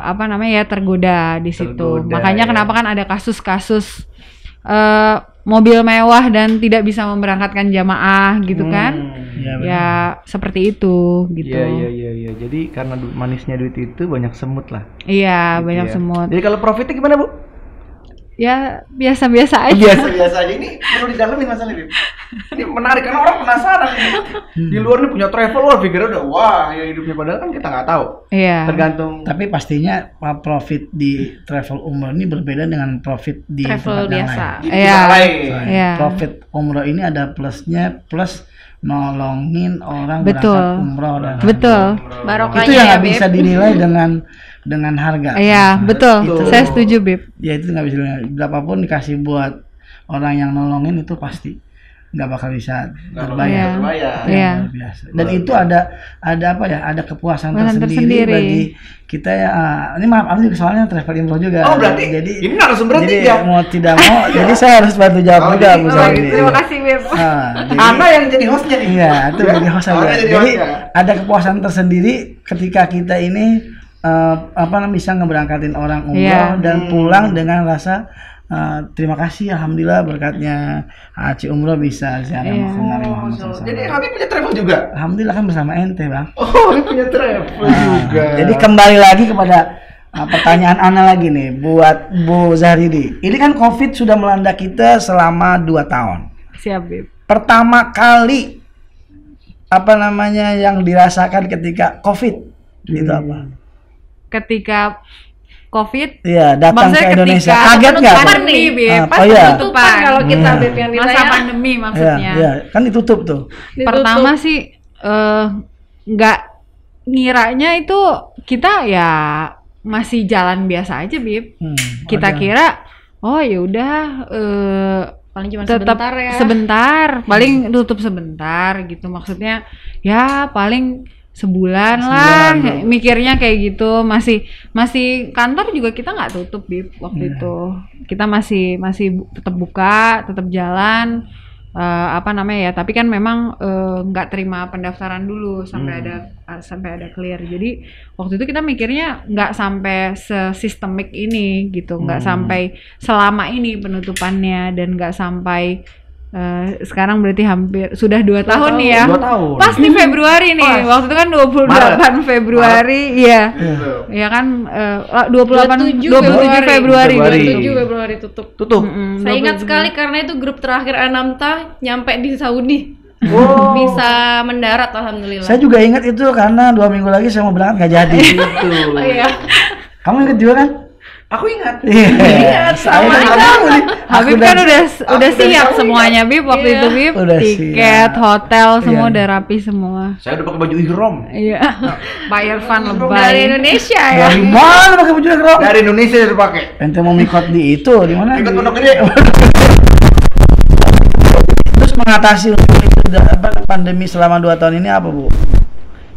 apa namanya ya tergoda di situ. Tergoda, Makanya ya. kenapa kan ada kasus-kasus mobil mewah dan tidak bisa memberangkatkan jamaah gitu kan. Ya seperti itu gitu. Iya. Jadi karena manisnya duit itu banyak semut lah. Iya, Gitu banyak ya. semut. Jadi kalau profitnya gimana bu? Ya biasa-biasa aja. Biasa-biasa aja. Ini perlu didalamin masalah ini. Ini menarik karena orang penasaran ini. Di luar nih punya travel, wah pikirnya udah wah ya hidupnya, padahal kan kita nggak tahu. Iya. Tergantung. Tapi pastinya profit di travel umroh ini berbeda dengan profit di Travel tempat yang biasa. lain. Di Iya. tempat lain. Iya. Profit umroh ini ada plusnya, plus nolongin orang Betul. berangkat umroh dan Betul. Barokahnya itu yang ya, nggak Beb. bisa dinilai dengan harga. Iya, betul. Betul. Saya setuju, Bib. Ya itu nggak bisa dinilai. Berapapun dikasih buat orang yang nolongin itu pasti nggak bakal bisa terbayar. Terbayar. Iya. Luar biasa. Dan itu ada apa ya? Ada kepuasan Kepuasan tersendiri tersendiri. bagi kita ya. Ini maaf, aku juga soalnya travel umroh juga. Oh berarti jadi ini narasumber jadi tiga. mau tidak mau, jadi saya harus bantu jawab Oh, juga jadi- Bu oh, Sari. gitu. Terima kasih, Bib. Jadi, Anda yang jadi hostnya nih. iya, itu Ya? jadi host aja. Anda jadi Jadi hostnya. ada kepuasan tersendiri ketika kita ini apa namanya bisa ngeberangkatin orang umroh Iya. dan pulang dengan rasa terima kasih, alhamdulillah berkatnya Haji umroh bisa ziarah Iya. makam Nabi Muhammad SAW. Jadi Habib punya travel juga. Alhamdulillah kan bersama ente bang. Oh Habib punya travel juga. Jadi kembali lagi kepada pertanyaan Ana lagi nih buat Bu Zahridi. Ini kan COVID sudah melanda kita selama 2 tahun. Siap, Bib. Pertama kali apa namanya yang dirasakan ketika COVID itu apa? Ketika COVID, Iya, datang maksudnya ke Indonesia. ketika Kaget nggak? penutupan nih, Bib. Ah, Pas oh iya. penutupan. Kalau kita Beb yang Masa ditanya pandemi Iya, maksudnya. iya, kan ditutup tuh. Pertama sih nggak ngiranya itu kita ya masih jalan biasa aja, Bib. Kita ada. kira oh ya udah paling cuma tetap sebentar ya. sebentar, paling tutup sebentar gitu, maksudnya ya paling sebulan lah, mikirnya kayak gitu. Masih kantor juga kita nggak tutup, Bib, waktu itu kita masih tetap buka, tetap jalan, apa namanya ya, tapi kan memang nggak terima pendaftaran dulu sampai ada clear. Jadi waktu itu kita mikirnya nggak sampai sesistemik ini gitu, nggak sampai selama ini penutupannya, dan nggak sampai sekarang berarti hampir sudah 2 tahun nih ya. 2 tahun. Pas di Februari nih. Waktu itu kan 28 Februari, iya. Iya kan 27 Februari. 27 Februari tutup. Tutup. Saya ingat sekali karena itu grup terakhir Anamta nyampe di Saudi. Oh. Bisa mendarat alhamdulillah. Saya juga ingat itu karena 2 minggu lagi saya mau berangkat nggak jadi. Gitu. Oh, iya. Kamu ingat juga kan? Aku ingat. Iya. Saya sama kan aja. kamu nih. Habib Aku kan dan- udah siap semuanya, Bib, waktu Iya. itu, Bib. Udah Tiket, siap. hotel semua Iya. udah rapi semua. Saya udah pakai baju ihram. Iya. Pak Irfan Dari lebay. Indonesia ya. Dari mana pakai baju ihram? Dari Indonesia udah pakai. Ente mau mikot di itu di mana? Ikut Di- Pondok Gede. mengatasi pandemi selama 2 tahun ini apa, Bu?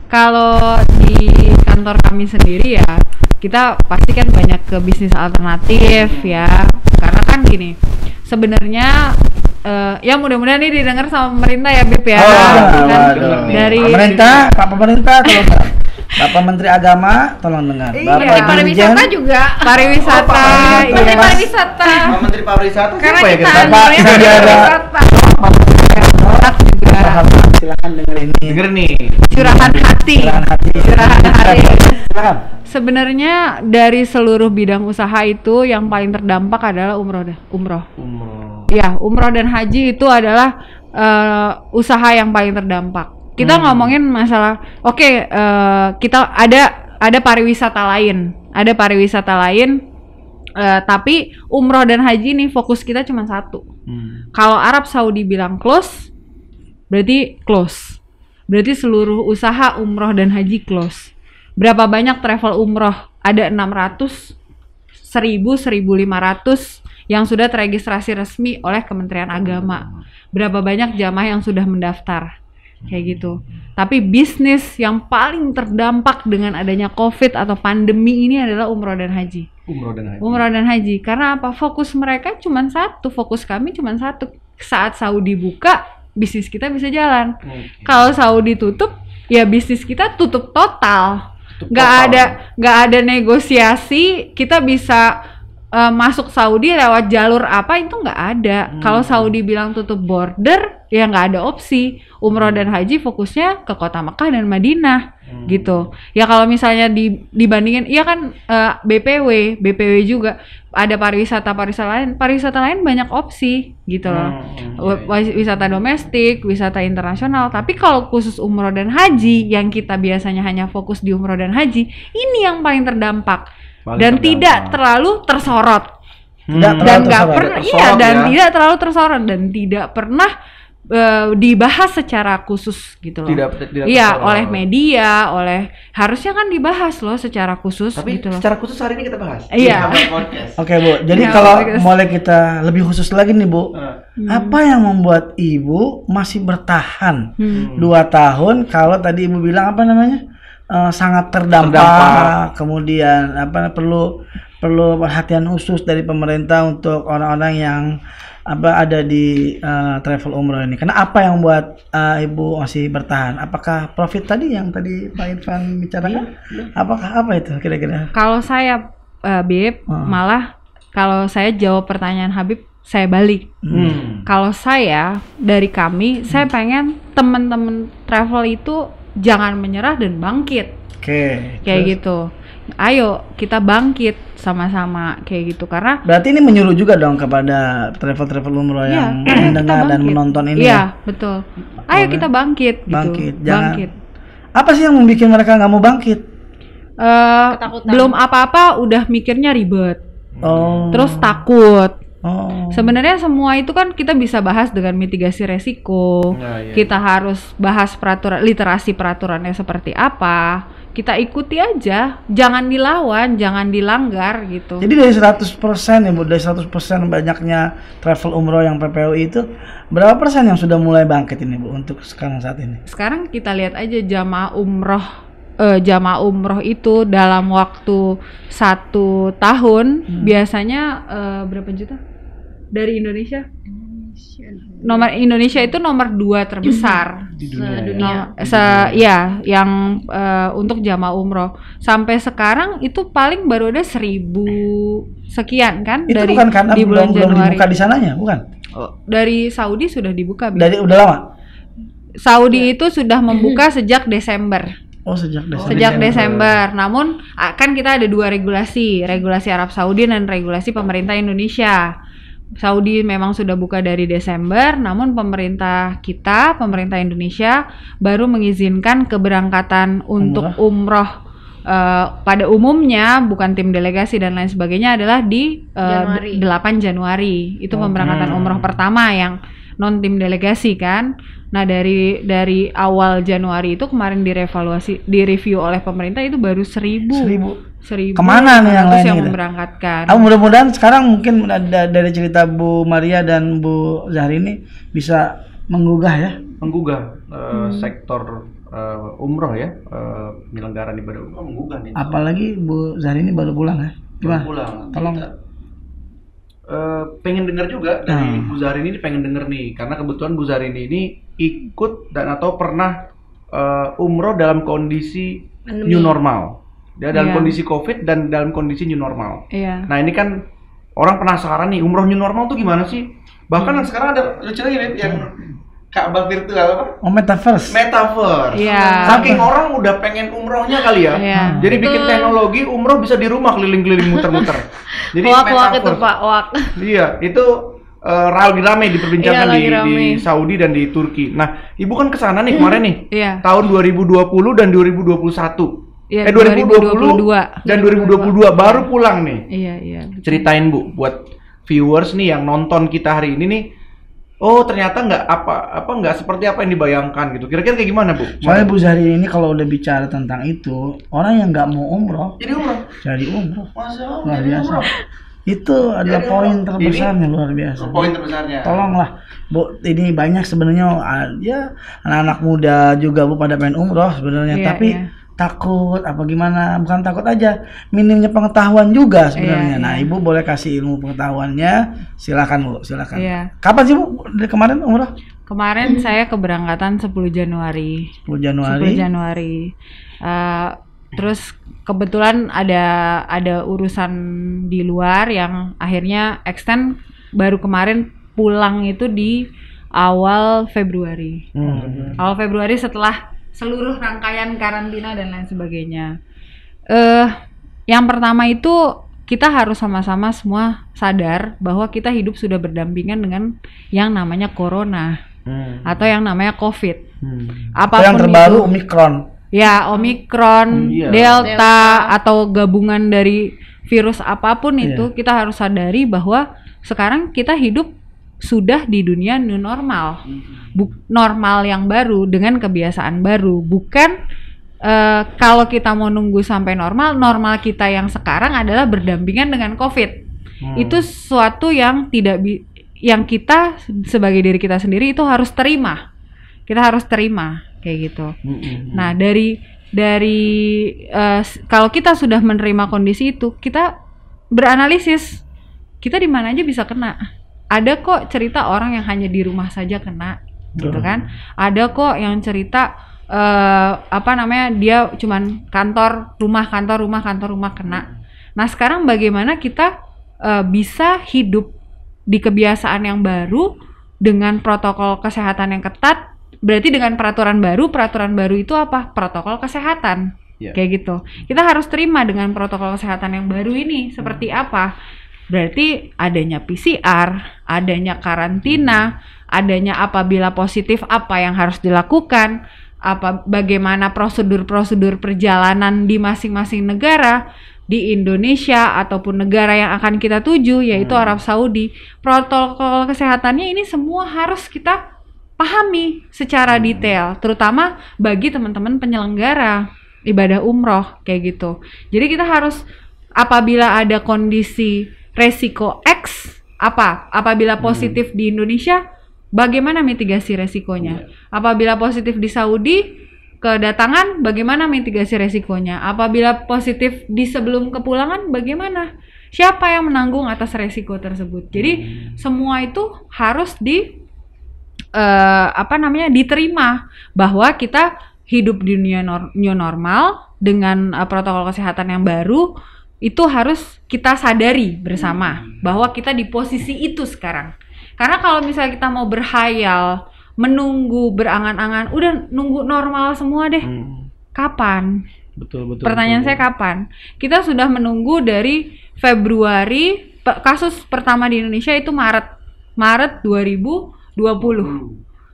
Kalau di kantor kami sendiri ya, kita pasti kan banyak ke bisnis alternatif ya. Karena kan gini, sebenarnya ya mudah-mudahan ini didengar sama pemerintah ya, Bib ya. Dari pemerintah, Pak Pemerintah tolong Bapak Menteri Agama tolong dengar. Menteri pariwisata juga. Pariwisata, Menteri pariwisata. Pak Menteri Pariwisata Karena siapa ya? kita Bapak andalnya pariwisata. juga. Silakan denger ini. Denger nih. Curahan hati. Curahan hati. Silakan. Sebenarnya dari seluruh bidang usaha itu yang paling terdampak adalah umroh. Ya, umroh dan haji itu adalah usaha yang paling terdampak. Kita ngomongin masalah, kita ada pariwisata lain, tapi umroh dan haji nih fokus kita cuma satu. Kalau Arab Saudi bilang close, berarti close. Berarti seluruh usaha umroh dan haji close. Berapa banyak travel umroh? Ada 600, 1000, 1500 yang sudah teregistrasi resmi oleh Kementerian Agama. Berapa banyak jamaah yang sudah mendaftar? Kayak gitu. Tapi bisnis yang paling terdampak dengan adanya COVID atau pandemi ini adalah umroh dan haji. Umroh dan haji. Karena apa? Fokus mereka cuma satu, fokus kami cuma satu. Saat Saudi buka, bisnis kita bisa jalan. Kalau Saudi tutup, ya bisnis kita tutup total. Nggak ada negosiasi. Kita bisa masuk Saudi lewat jalur apa itu nggak ada. Kalau Saudi bilang tutup border, ya nggak ada opsi. Umroh dan haji fokusnya ke kota Mekah dan Madinah gitu. Ya kalau misalnya dibandingin, iya kan BPW juga ada pariwisata lain banyak opsi gitu loh. Wisata domestik, wisata internasional. Tapi kalau khusus umroh dan haji yang kita biasanya hanya fokus di umroh dan haji, ini yang paling terdampak. Tidak terlalu tersorot. Tidak terlalu tersorot dan tidak pernah dibahas secara khusus gitu loh. Iya, oleh media, harusnya kan dibahas loh secara khusus. Tapi gitu loh. Secara khusus hari ini kita bahas. Iya. Oke, Bu. Jadi kalau mulai kita lebih khusus lagi nih, Bu. Apa yang membuat Ibu masih bertahan 2 tahun kalau tadi Ibu bilang apa namanya? Sangat terdampak. Kemudian perlu perhatian khusus dari pemerintah untuk orang-orang yang ada di travel umroh ini. Karena apa yang membuat Ibu masih bertahan? Apakah profit tadi yang tadi Pak Irfan bicarakan? Apakah apa itu kira-kira? Kalau saya Bib, malah kalau saya jawab pertanyaan Habib, saya balik. Kalau saya dari kami, saya pengen teman-teman travel itu jangan menyerah dan bangkit. Kayak gitu. Ayo kita bangkit sama-sama kayak gitu, karena berarti ini menyuruh juga dong kepada travel umroh yang mendengar dan menonton ini. Iya, betul. Ayo kita bangkit gitu. Bangkit. Apa sih yang membuat mereka nggak mau bangkit? Belum apa-apa udah mikirnya ribet. Terus takut. Sebenarnya semua itu kan kita bisa bahas dengan mitigasi resiko. Kita harus bahas literasi peraturannya seperti apa. Kita ikuti aja, jangan dilawan, jangan dilanggar gitu. Jadi dari 100% ya Bu, dari 100% banyaknya travel umroh yang PPOI itu, berapa persen yang sudah mulai bangkit ini Bu untuk sekarang saat ini? Sekarang kita lihat aja jamaah umroh itu dalam waktu 1 tahun biasanya berapa juta dari Indonesia? Indonesia itu nomor 2 terbesar di dunia. Yang untuk jamaah umroh sampai sekarang itu paling baru ada 1000 sekian kan. Itu dari bukan karena di bulan belum Januari. dibuka di sananya, bukan? Dari Saudi sudah dibuka. Dari udah lama. Saudi itu sudah membuka sejak Desember. Sejak Desember. Namun kan kita ada 2 regulasi Arab Saudi dan regulasi pemerintah Indonesia. Saudi memang sudah buka dari Desember, namun pemerintah Indonesia baru mengizinkan keberangkatan untuk umroh pada umumnya, bukan tim delegasi dan lain sebagainya, adalah di 8 Januari. Itu pemberangkatan umroh pertama yang non tim delegasi kan. Nah dari awal Januari itu kemarin direview oleh pemerintah itu baru 1000. Kemana nih yang lain yang gitu? Memberangkatkan. Mudah-mudahan sekarang mungkin dari cerita Bu Maria dan Bu Zahri ini bisa menggugah ya. menggugah sektor umroh ya, penyelenggaraan ibadah umroh menggugah nih. Apalagi Bu Zahrini baru pulang ya. Gimana? Pulang. Tolong. Kita, pengen dengar juga dari Bu Zahrini ini, pengen denger nih karena kebetulan Bu Zahrini ini ikut dan atau pernah umroh dalam kondisi Pandemi. new normal. Dia dalam Iya. kondisi COVID dan dalam kondisi new normal. Iya. Nah ini kan orang penasaran nih, umroh new normal tuh gimana sih? Bahkan sekarang ada lucu lagi nih yang Ka'bah virtual apa? Oh, metaverse. Metaverse. Iya. Saking orang udah pengen umrohnya kali ya. Iya. Jadi bikin teknologi umroh bisa di rumah keliling-keliling muter-muter. Jadi Wak itu metaverse. Pak, wak. Iya, itu lagi rame diperbincangkan Iya, lagi rame. di Saudi dan di Turki. Nah, Ibu kan kesana nih kemarin nih. Iya. Tahun 2020 dan 2021. Iya, 2020 dan 2022 baru pulang nih. Iya, iya. Ceritain Bu buat viewers nih yang nonton kita hari ini nih. Oh, ternyata nggak seperti apa yang dibayangkan gitu. Kira-kira kayak gimana, Bu? Soalnya Bu Zahrini ini kalau udah bicara tentang itu, orang yang nggak mau umroh Jadi umroh. jadi umroh. Masa Luar jadi biasa. umroh? Itu adalah Jadi poin umroh. terbesarnya, luar biasa. Poin terbesarnya. Tolonglah Bu, ini banyak sebenarnya ya anak-anak muda juga Bu pada pengen umroh sebenarnya, Iya, tapi iya. takut apa gimana, bukan takut aja, minimnya pengetahuan juga sebenarnya. Iya, Nah, iya. Ibu boleh kasih ilmu pengetahuannya, silakan Bu, silakan. Iya. Kapan sih Bu dari kemarin umroh? Kemarin saya keberangkatan 10 Januari. 10 Januari. 10 Januari. Terus kebetulan ada urusan di luar yang akhirnya extend baru kemarin pulang itu di awal Februari. Awal Februari setelah seluruh rangkaian karantina dan lain sebagainya. Yang pertama itu kita harus sama-sama semua sadar bahwa kita hidup sudah berdampingan dengan yang namanya corona atau yang namanya COVID. Atau yang Apapun terbaru itu. Omicron. Ya, Omicron, Iya. Delta, atau gabungan dari virus apapun Iya. itu, kita harus sadari bahwa sekarang kita hidup sudah di dunia new normal. Normal yang baru dengan kebiasaan baru. Bukan kalau kita mau nunggu sampai normal kita yang sekarang adalah berdampingan dengan COVID. Itu sesuatu yang yang kita sebagai diri kita sendiri itu harus terima. Kita harus terima kayak gitu. Nah, dari kalau kita sudah menerima kondisi itu, kita beranalisis kita di mana aja bisa kena. Ada kok cerita orang yang hanya di rumah saja kena, gitu kan? Ada kok yang cerita dia cuman kantor rumah kena. Nah, sekarang bagaimana kita bisa hidup di kebiasaan yang baru dengan protokol kesehatan yang ketat? Berarti dengan peraturan baru itu apa? Protokol kesehatan. Yeah. Kayak gitu. Kita harus terima dengan protokol kesehatan yang baru ini seperti apa? Berarti adanya PCR, adanya karantina, adanya apabila positif apa yang harus dilakukan, bagaimana prosedur-prosedur perjalanan di masing-masing negara, di Indonesia ataupun negara yang akan kita tuju yaitu Arab Saudi. Protokol kesehatannya ini semua harus kita pahami secara detail, terutama bagi teman-teman penyelenggara ibadah umroh kayak gitu. Jadi kita harus apabila ada kondisi resiko X apabila positif di Indonesia, bagaimana mitigasi resikonya? Apabila positif di Saudi kedatangan, bagaimana mitigasi resikonya? Apabila positif di sebelum kepulangan, bagaimana? Siapa yang menanggung atas resiko tersebut? Jadi semua itu harus diterima bahwa kita hidup di dunia new normal dengan protokol kesehatan yang baru. Itu harus kita sadari bersama bahwa kita di posisi itu sekarang. Karena kalau misalnya kita mau berhayal, menunggu, berangan-angan, udah nunggu normal semua deh. Kapan? Betul. Pertanyaan saya kapan? Kita sudah menunggu dari Februari, kasus pertama di Indonesia itu Maret 2020.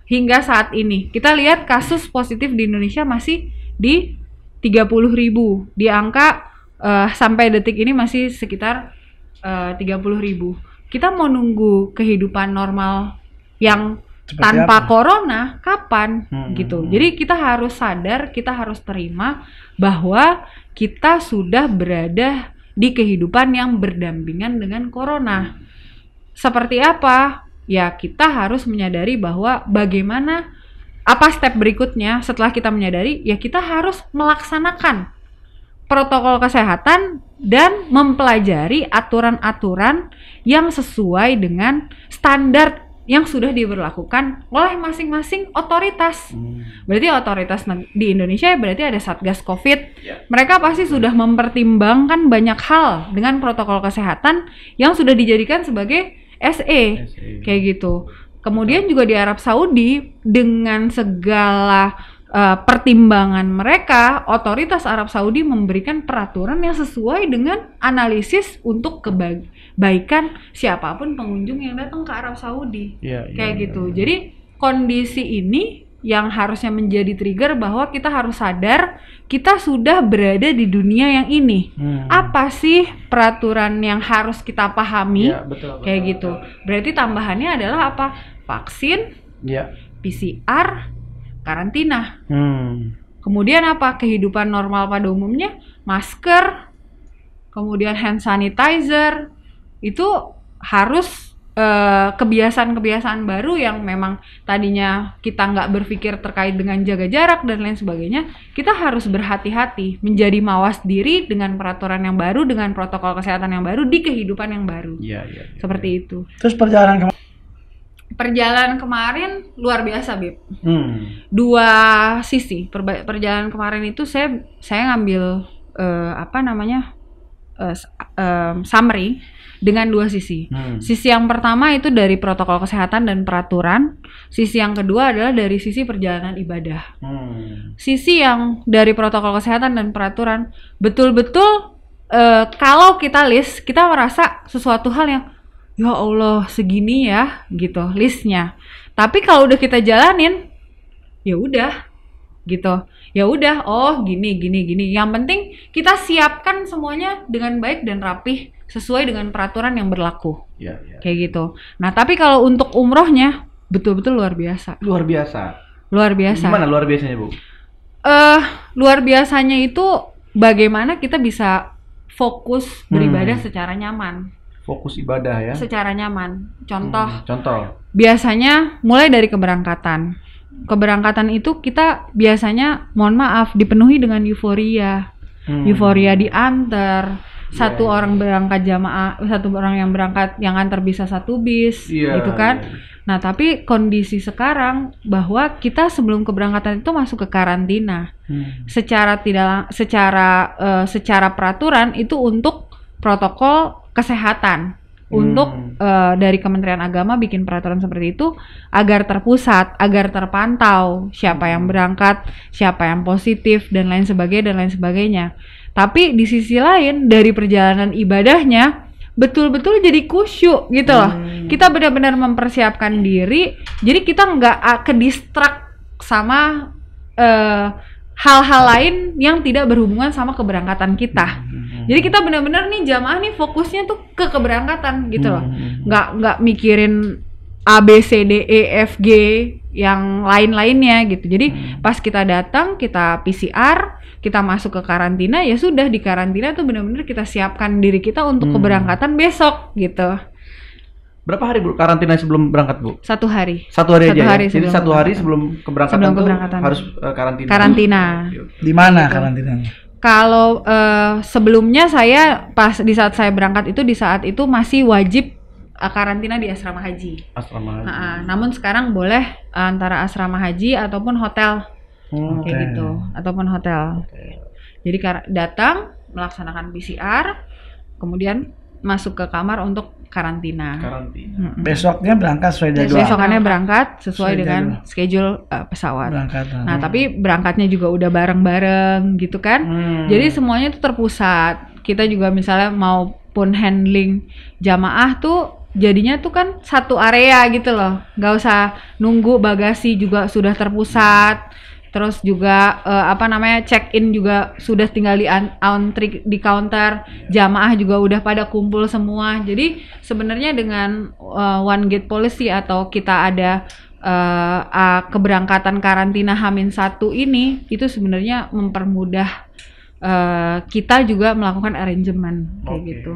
Hingga saat ini. Kita lihat kasus positif di Indonesia masih di 30.000. Di angka sampai detik ini masih sekitar 30.000. Kita mau nunggu kehidupan normal yang Seperti tanpa apa? corona kapan gitu. Jadi kita harus sadar, kita harus terima bahwa kita sudah berada di kehidupan yang berdampingan dengan corona. Seperti apa? ya kita harus menyadari bahwa bagaimana apa step berikutnya setelah kita menyadari, ya kita harus melaksanakan protokol kesehatan dan mempelajari aturan-aturan yang sesuai dengan standar yang sudah diberlakukan oleh masing-masing otoritas. Berarti otoritas di Indonesia berarti ada Satgas Covid. Mereka pasti sudah mempertimbangkan banyak hal dengan protokol kesehatan yang sudah dijadikan sebagai SE. Kayak gitu. Kemudian juga di Arab Saudi dengan segala pertimbangan mereka, otoritas Arab Saudi memberikan peraturan yang sesuai dengan analisis untuk kebaikan siapapun pengunjung yang datang ke Arab Saudi. Kayak gitu. Jadi kondisi ini yang harusnya menjadi trigger bahwa kita harus sadar kita sudah berada di dunia yang ini. Apa sih peraturan yang harus kita pahami? Kayak gitu. Berarti tambahannya adalah apa? Vaksin, PCR, karantina. Kemudian apa? Kehidupan normal pada umumnya, masker, kemudian hand sanitizer. Itu harus kebiasaan-kebiasaan baru yang memang tadinya kita nggak berpikir terkait dengan jaga jarak dan lain sebagainya. Kita harus berhati-hati, menjadi mawas diri dengan peraturan yang baru, dengan protokol kesehatan yang baru di kehidupan yang baru. Seperti itu. Terus perjalanan kemarin luar biasa, Bib. Dua sisi. Perjalanan kemarin itu saya ngambil summary dengan dua sisi. Sisi yang pertama itu dari protokol kesehatan dan peraturan. Sisi yang kedua adalah dari sisi perjalanan ibadah. Sisi yang dari protokol kesehatan dan peraturan betul-betul kalau kita list, kita merasa sesuatu hal yang ya Allah segini ya gitu listnya. Tapi kalau udah kita jalanin, ya udah gitu. Ya udah, oh gini. Yang penting kita siapkan semuanya dengan baik dan rapih sesuai dengan peraturan yang berlaku. Kayak gitu. Nah, tapi kalau untuk umrohnya betul-betul luar biasa. Luar biasa. Gimana luar biasanya, Bu? Luar biasanya itu bagaimana kita bisa fokus beribadah secara nyaman. Fokus ibadah ya. Secara nyaman. Contoh. Biasanya mulai dari keberangkatan. Keberangkatan itu kita biasanya, mohon maaf, dipenuhi dengan euforia. Euforia diantar. Satu orang berangkat jamaah, satu orang yang berangkat yang antar bisa satu bis, gitu kan. Nah, tapi kondisi sekarang bahwa kita sebelum keberangkatan itu masuk ke karantina. Secara peraturan itu untuk protokol kesehatan. Untuk dari Kementerian Agama bikin peraturan seperti itu agar terpusat, agar terpantau siapa yang berangkat, siapa yang positif dan lain sebagainya. Tapi di sisi lain dari perjalanan ibadahnya betul-betul jadi khusyuk gitu loh. Kita benar-benar mempersiapkan diri, jadi kita nggak ke-distract sama hal-hal lain yang tidak berhubungan sama keberangkatan kita. Jadi kita benar-benar nih jamaah nih fokusnya tuh ke keberangkatan gitu loh. Nggak mikirin A, B, C, D, E, F, G yang lain-lainnya gitu. Jadi pas kita datang, kita PCR, kita masuk ke karantina, ya sudah di karantina tuh benar-benar kita siapkan diri kita untuk keberangkatan besok gitu. Berapa hari, Bu, karantina sebelum berangkat, Bu? 1 hari. 1 hari aja ya? Jadi 1 hari sebelum keberangkatan tuh harus karantina. Karantina. Di mana karantinanya? Kalau sebelumnya saya pas di saat saya berangkat itu, di saat itu masih wajib karantina di asrama haji. Namun sekarang boleh antara asrama haji ataupun hotel. Kayak gitu, ataupun hotel. Jadi datang, melaksanakan PCR, kemudian masuk ke kamar untuk karantina. Besoknya berangkat sesuai jadwal. Besokannya berangkat sesuai dengan schedule pesawat. Nah, tapi berangkatnya juga udah bareng-bareng gitu kan. Jadi semuanya itu terpusat. Kita juga misalnya maupun handling jamaah tuh jadinya tuh kan satu area gitu loh. Nggak usah nunggu, bagasi juga sudah terpusat. Terus juga check-in juga sudah tinggal di counter, jamaah juga udah pada kumpul semua. Jadi sebenarnya dengan one gate policy atau kita ada keberangkatan karantina H-1 ini, itu sebenarnya mempermudah kita juga melakukan arrangement kayak gitu.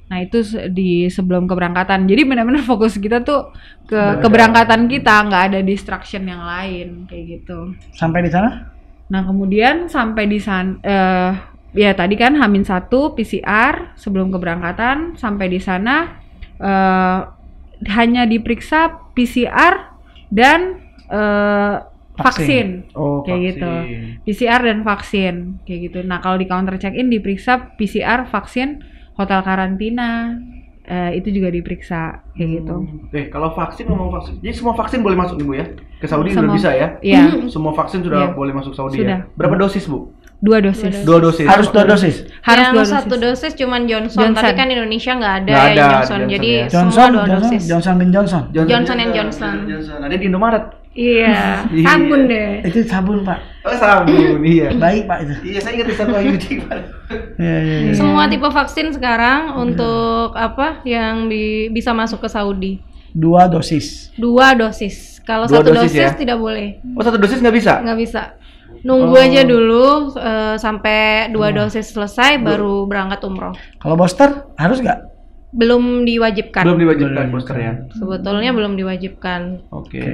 Nah itu di sebelum keberangkatan. Jadi benar-benar fokus kita tuh ke keberangkatan kita, nggak ada distraction yang lain kayak gitu. Sampai di sana? Nah kemudian sampai di sana, ya tadi kan H-1 PCR sebelum keberangkatan. Sampai di sana hanya diperiksa PCR dan vaksin. Kayak gitu. PCR dan vaksin kayak gitu. Nah kalau di counter check-in diperiksa PCR, vaksin, hotel karantina, itu juga diperiksa kayak gitu. Kalau vaksin, ngomong vaksin, jadi semua vaksin boleh masuk nih Bu ya? Ke Saudi udah bisa ya? Iya. Semua vaksin sudah boleh masuk Saudi ya? Berapa dosis Bu? 2 dosis. 2 dosis. Harus 2 dosis. Harus yang 2 dosis. 1 dosis cuman Johnson. Tapi kan Indonesia nggak ada Nggak yang ada Johnson. Jadi Johnson, semua 2 dosis. Johnson & Johnson. Johnson and Johnson. Ada di Indomaret. Iya, sabun deh. Itu sabun Pak. Oh sabun, iya. Baik Pak itu. Iya, saya ingat di satu Ayudi Pak. Iya. Semua tipe vaksin sekarang untuk apa yang bisa masuk ke Saudi? 2 dosis. 2 dosis. Kalau 2 1 dosis dosis ya? tidak boleh. Oh 1 dosis nggak bisa? Nggak bisa. Nunggu aja dulu sampai 2 dosis selesai baru berangkat umroh. Kalau booster harus nggak? Belum diwajibkan. Belum diwajibkan booster ya? Sebetulnya belum diwajibkan. Oke.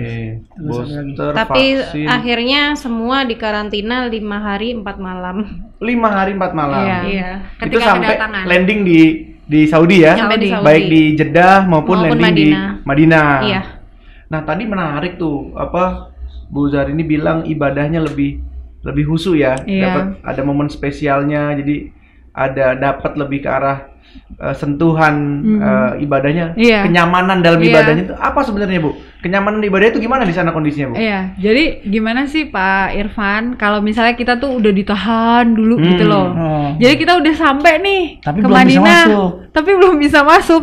Booster Tapi vaksin. akhirnya semua dikarantina 5 hari 4 malam. 5 hari 4 malam. Iya. Itu Ketika sampai kedatangan. landing di Saudi ya? Sampai di Saudi. Baik di Jeddah maupun landing Madinah. di Madinah. Iya. Nah tadi menarik tuh Bu Zahrini bilang ibadahnya lebih khusyuk ya, Iya. dapat ada momen spesialnya, jadi dapat lebih ke arah sentuhan ibadahnya, Iya. kenyamanan dalam Iya. ibadahnya itu apa sebenarnya Bu? Kenyamanan ibadahnya itu gimana di sana kondisinya Bu? Iya, jadi gimana sih Pak Irfan kalau misalnya kita tuh udah ditahan dulu gitu loh. Jadi kita udah sampai nih Tapi ke belum bisa Madinah, masuk. tapi belum bisa masuk.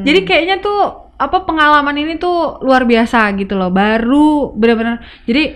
Jadi kayaknya tuh pengalaman ini tuh luar biasa gitu loh. Baru benar-benar jadi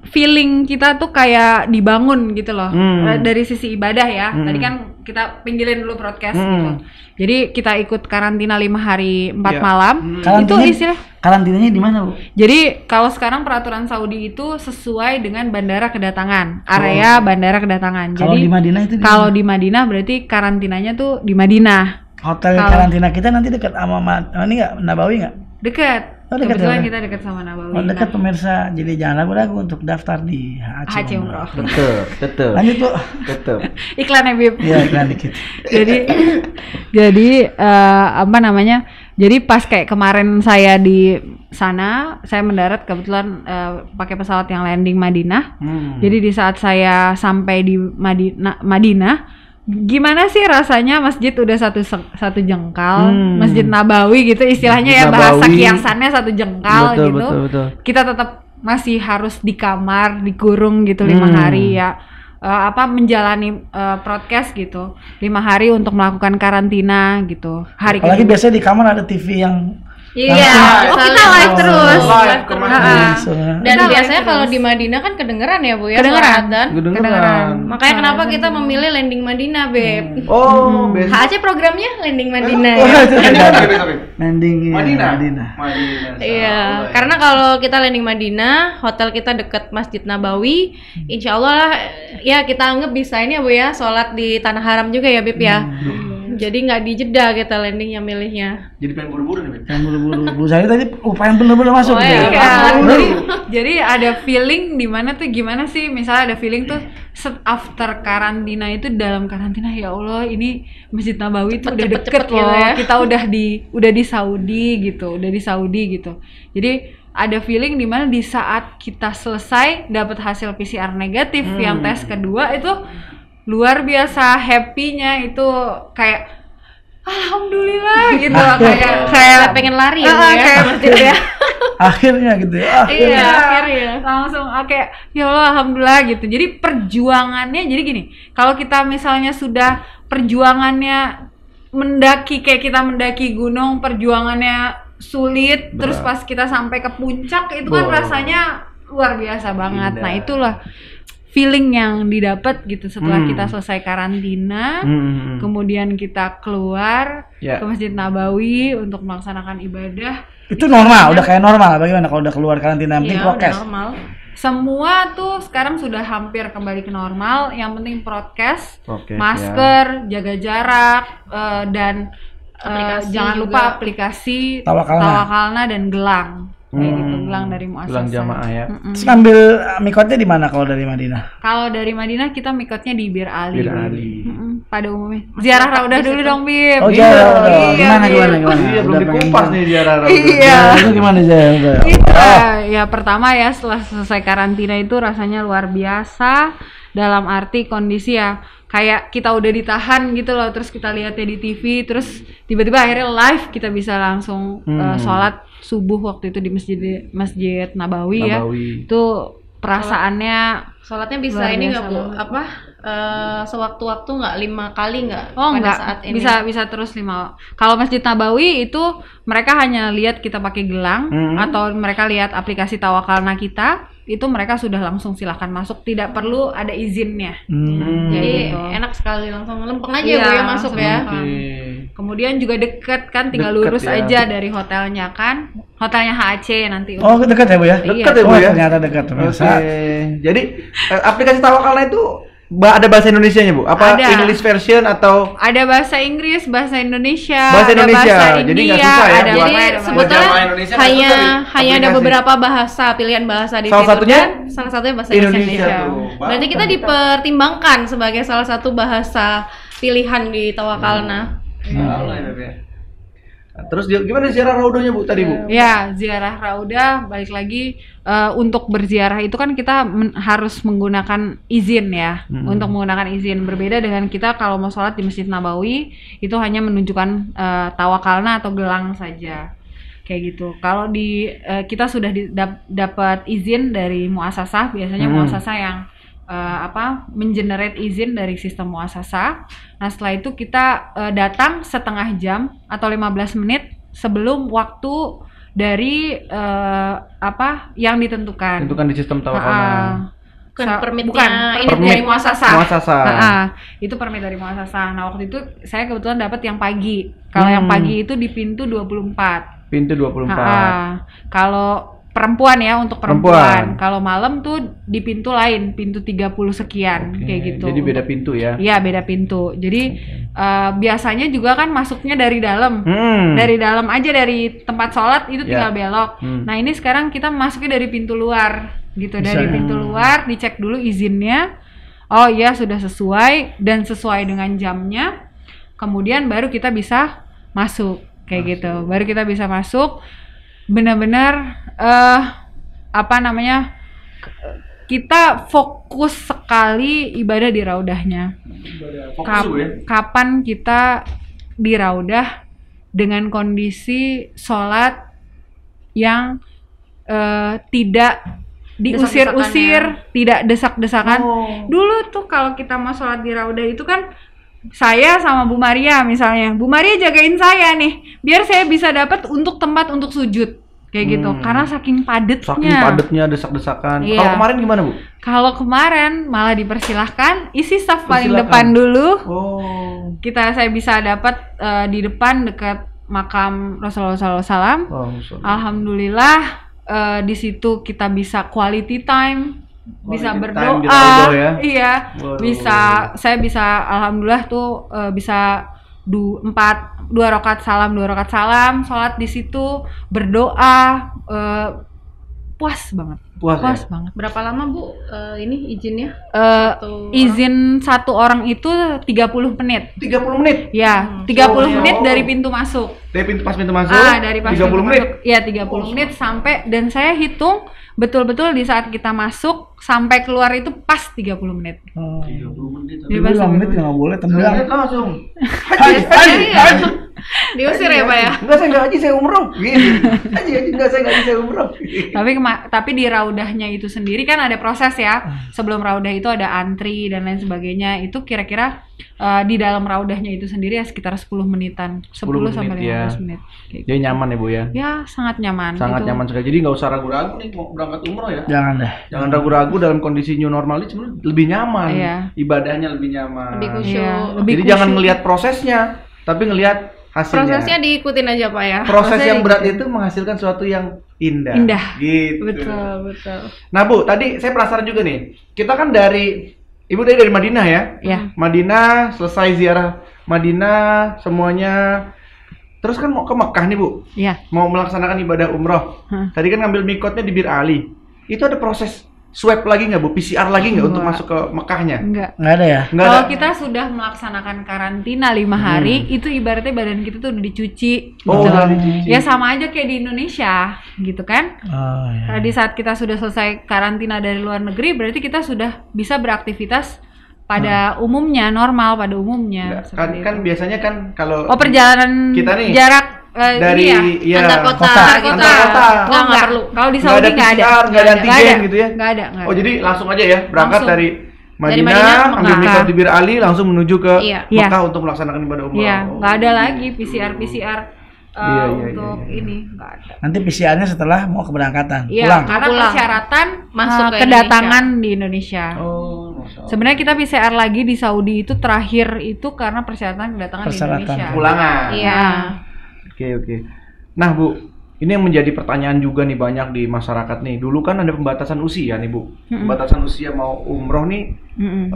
feeling kita tuh kayak dibangun gitu loh dari sisi ibadah ya. Tadi kan kita pinggilin dulu broadcast gitu. Jadi kita ikut karantina 5 hari 4 malam. Itu istilah Karantinanya di mana, Bu? jadi kalau sekarang peraturan Saudi itu sesuai dengan bandara kedatangan, area bandara kedatangan. Kalau Jadi di Madinah itu kalau di Madinah berarti karantinanya tuh di Madinah. hotel karantina kita nanti dekat sama ini nggak, Nabawi nggak? Dekat. Oh, dekat Kebetulan ya? kita dekat sama Nabawi. Oh, dekat pemirsa. Jadi jangan ragu-ragu untuk daftar di HC Umroh. Tetep. Lanjut, Bu. Tetep. Iklan ya, Bib. Iya, iklan dikit. jadi apa namanya? Jadi pas kayak kemarin saya di sana, saya mendarat kebetulan pakai pesawat yang landing Madinah. Jadi di saat saya sampai di Madinah, gimana sih rasanya masjid udah satu jengkal, Masjid Nabawi gitu istilahnya Masjid ya, bahasa Nabawi. kiasannya satu jengkal Betul, gitu. betul. Kita tetap masih harus di kamar, dikurung gitu 5 hari ya. Menjalani broadcast gitu 5 hari untuk melakukan karantina gitu. Apalagi biasanya di kamar ada TV yang Iya, kita live terus. Live ke Madinah. Dan Kita biasanya live kalau terus. di Madinah kan kedengeran ya Bu ya, Kedengeran. suara adzan. Kedengeran. Makanya kenapa kita memilih landing Madinah, Beb? Oh, biasa. HAC programnya landing Madinah. landing Madinah. Madinah. Iya, karena kalau kita landing Madinah, hotel kita dekat Masjid Nabawi, insya Allah lah, ya kita anggap bisa ini ya Bu ya, sholat di tanah haram juga ya Beb ya. Jadi nggak di Jeddah kita landingnya milihnya. Jadi pengen buru-buru nih, Ben. Yang buru-buru. Bu saya tadi pengen bener-bener masuk. Oh, gitu iya. ya. Jadi ada feeling di mana tuh gimana sih, misalnya ada feeling tuh after karantina itu, dalam karantina ya Allah ini Masjid Nabawi tuh udah Cepet-cepet deket gitu loh ya. kita udah di Saudi gitu. Jadi ada feeling di mana di saat kita selesai dapat hasil PCR negatif yang tes kedua itu luar biasa happy-nya itu kayak alhamdulillah gitu loh, kayak pengen lari ya Bu ya. kayak masjid ya. Akhirnya gitu ya. Iya, akhirnya. Langsung kayak ya Allah alhamdulillah gitu. Jadi perjuangannya, jadi gini, kalau kita misalnya sudah perjuangannya mendaki, kayak kita mendaki gunung, perjuangannya sulit, terus pas kita sampai ke puncak itu kan rasanya luar biasa banget. Nah itulah feeling yang didapat gitu setelah kita selesai karantina, kemudian kita keluar ke Masjid Nabawi untuk melaksanakan ibadah. Itu normal, udah kayak normal. Bagaimana kalau udah keluar karantina, penting Iya, prokes? udah normal. Semua tuh sekarang sudah hampir kembali ke normal. Yang penting prokes, Prokes, masker, jaga jarak, dan Aplikasi jangan juga. lupa aplikasi Tawakalna. Tawakalna dan gelang. Kayak gitu, gelang dari Gelang muasasah. jamaah ya. Terus ngambil mikotnya di mana kalau dari Madinah? Kalau dari Madinah kita mikotnya di Bir Ali. Bir Ali. Pada umumnya. Ziarah Raudah dulu dong, Bim. Oh, Iya, Jaya, iya, gimana Bim. gimana? Iya, belum Udah dikupas pengen- nih ziarah. Iya. Itu gimana Jaya? Kita ya pertama ya setelah selesai karantina itu rasanya luar biasa, dalam arti kondisi ya kayak kita udah ditahan gitu loh, terus kita lihatnya di TV, terus tiba-tiba akhirnya live kita bisa langsung sholat subuh waktu itu di Masjid Nabawi ya. Nabawi. Itu perasaannya Sholatnya bisa Luar ini biasa nggak Bu? banget. Apa sewaktu-waktu nggak 5 kali nggak? Oh pada enggak, saat ini? bisa terus 5. Kalau Masjid Nabawi itu mereka hanya lihat kita pakai gelang atau mereka lihat aplikasi Tawakalna kita, itu mereka sudah langsung silahkan masuk, tidak perlu ada izinnya. Jadi gitu. enak sekali langsung lempeng aja Iya, Bu ya masuk langsung ya. lempeng. Kemudian juga deket kan, tinggal Deket lurus ya. aja dari hotelnya kan, hotelnya HAC nanti. Oh, dekat ya Bu ya? Iya. Dekat ya Bu Oh, ya? ternyata dekat. Oke. Pemirsa. Jadi aplikasi Tawakalna itu ada bahasa Indonesianya Bu? Apa Ada. English version atau Ada bahasa Inggris, bahasa Indonesia, Bahasa ada Indonesia, bahasa jadi India, nggak susah ya ada buat- Jadi buat jamaah sebetulnya Indonesia hanya dari hanya ada aplikasi. beberapa bahasa, pilihan bahasa di Salah situ satunya? kan. Salah satunya bahasa Indonesia Indonesia. tuh. Berarti kita dipertimbangkan sebagai salah satu bahasa pilihan di Tawakalna. Salah ya, Beb, ya. Nah, terus gimana ziarah raudahnya Bu tadi Bu? Ya, ziarah Raudah balik lagi untuk berziarah itu kan kita harus menggunakan izin ya. Untuk menggunakan izin berbeda dengan kita kalau mau sholat di Masjid Nabawi itu hanya menunjukkan tawakalna atau gelang saja. Kayak gitu. Kalau di kita sudah dapat izin dari muasasah, biasanya muasasah yang mengenerate izin dari sistem muasasah. Nah, setelah itu kita datang setengah jam atau 15 menit sebelum waktu dari yang ditentukan. Tentukan di sistem Tawakalna. Bukan permitnya bukan ini permit dari dari muasasah. Muasasah. Itu permit dari muasasah. Nah, waktu itu saya kebetulan dapat yang pagi. Kalau yang pagi itu di pintu 24. Pintu 24. Kalau perempuan ya, untuk perempuan. Kalau malam tuh di pintu lain, pintu 30 sekian. Oke, Kayak gitu. Jadi beda pintu ya. Iya, beda pintu. Jadi biasanya juga kan masuknya dari dalam. Hmm. Dari dalam aja, dari tempat sholat itu tinggal Ya. belok. Nah, ini sekarang kita masuknya dari pintu luar gitu. Bisa. Dari pintu luar dicek dulu izinnya. Oh iya, sudah sesuai dan sesuai dengan jamnya. Kemudian baru kita bisa masuk kayak gitu. Baru kita bisa masuk benar-benar kita fokus sekali ibadah di raudahnya. Fokus Bu ya. Kapan kita di raudah dengan kondisi sholat yang tidak diusir-usir, tidak desak-desakan. Dulu tuh kalau kita mau sholat di raudah itu kan saya sama Bu Maria misalnya, Bu Maria jagain saya nih, biar saya bisa dapat untuk tempat untuk sujud kayak gitu, karena saking padatnya. Saking padatnya, desak-desakan. Iya. Kalau kemarin gimana Bu? Kalau kemarin malah dipersilahkan isi saf paling Persilahkan. depan dulu. Oh. Saya bisa dapat di depan dekat makam Rasulullah SAW. Alhamdulillah di situ kita bisa quality time, bisa Quality berdoa, time di Raudhah ya? iya, Waduh. saya bisa alhamdulillah tuh bisa 2 rakaat salam, sholat di situ, berdoa, puas banget. Puas ya? Banget. Berapa lama Bu ini izinnya? Izin satu orang itu 30 menit. 30 menit. Ya, 30 menit Oh. dari pintu masuk. Dari pas pintu masuk. Dari pas 30 pintu menit. masuk. Iya, 30 menit sampai, dan saya hitung betul-betul di saat kita masuk sampai keluar itu pas 30 menit. 30 menit. Jadi Dulu pas 5 menit ya nggak boleh tendang. Langsung. Diusir ya Pak ya? Enggak, saya enggak haji, saya umroh. Gitu. Haji enggak, saya enggak haji, saya umroh. Tapi di raudahnya itu sendiri kan ada proses ya. Sebelum raudah itu ada antri dan lain sebagainya. Itu kira-kira di dalam raudahnya itu sendiri ya sekitar 10 menitan. 10 sampai 15 ya. menit. Kayak Jadi nyaman ya Bu ya. ya, sangat nyaman. Sangat Itu. nyaman sekali. Jadi nggak usah ragu-ragu nih mau berangkat umroh ya. Jangan deh. Jangan ragu-ragu, dalam kondisi new normal ini sebenarnya lebih nyaman. Iya. Ibadahnya lebih nyaman. Lebih khusyuk. Iya, lebih Jadi khusyuk. jangan ngelihat prosesnya, tapi ngelihat hasilnya. Prosesnya diikutin aja Pak ya. Proses prosesnya yang berat itu menghasilkan sesuatu yang indah. Indah. Gitu. Betul. Nah Bu, tadi saya penasaran juga nih. Kita kan Ibu dari Madinah ya? Ya. Madinah, selesai ziarah Madinah semuanya. Terus kan mau ke Mekah nih Bu. Ya. Mau melaksanakan ibadah umroh. Tadi kan ngambil mikotnya di Bir Ali. Itu ada proses swab lagi nggak Bu? PCR lagi nggak untuk masuk ke Mekahnya? Enggak. Nggak ada ya? Nggak Kalau ada. kita sudah melaksanakan karantina 5 hari, itu ibaratnya badan kita tuh udah dicuci. Oh, gitu udah loh. dicuci. Ya sama aja kayak di Indonesia, gitu kan? Oh, ya. Di saat kita sudah selesai karantina dari luar negeri, berarti kita sudah bisa beraktivitas pada umumnya, normal pada umumnya. Nggak, seperti kan itu. biasanya kan kalau Oh, perjalanan kita nih, jarak dari ini ya? Antar kota, Kota. gitu. Antar kota. Oh, nggak perlu. Kalau di nggak Saudi ada nggak ada. PCR, nggak ada antigen gitu ya? Nggak ada. Oh jadi langsung aja ya berangkat Langsung. dari Madinah Madinah, ke ambil Mekah. mikot di Bir Ali langsung menuju ke Iya. Mekah untuk melaksanakan ibadah umroh. Iya, Oh, nggak ada gitu. lagi PCR Iya, untuk iya. ini, nggak ada. Nanti PCR-nya setelah mau keberangkatan. Iya, Pulang. karena Pulang. persyaratan Masuk ke kedatangan di Indonesia. Oh, Masya Allah. Sebenarnya kita PCR lagi di Saudi itu terakhir itu karena persyaratan kedatangan Persyaratan. di Indonesia. Pulangan. Iya. Oke. Nah Bu, ini yang menjadi pertanyaan juga nih banyak di masyarakat nih. Dulu kan ada pembatasan usia nih Bu. Pembatasan usia mau umroh nih. Mm-mm.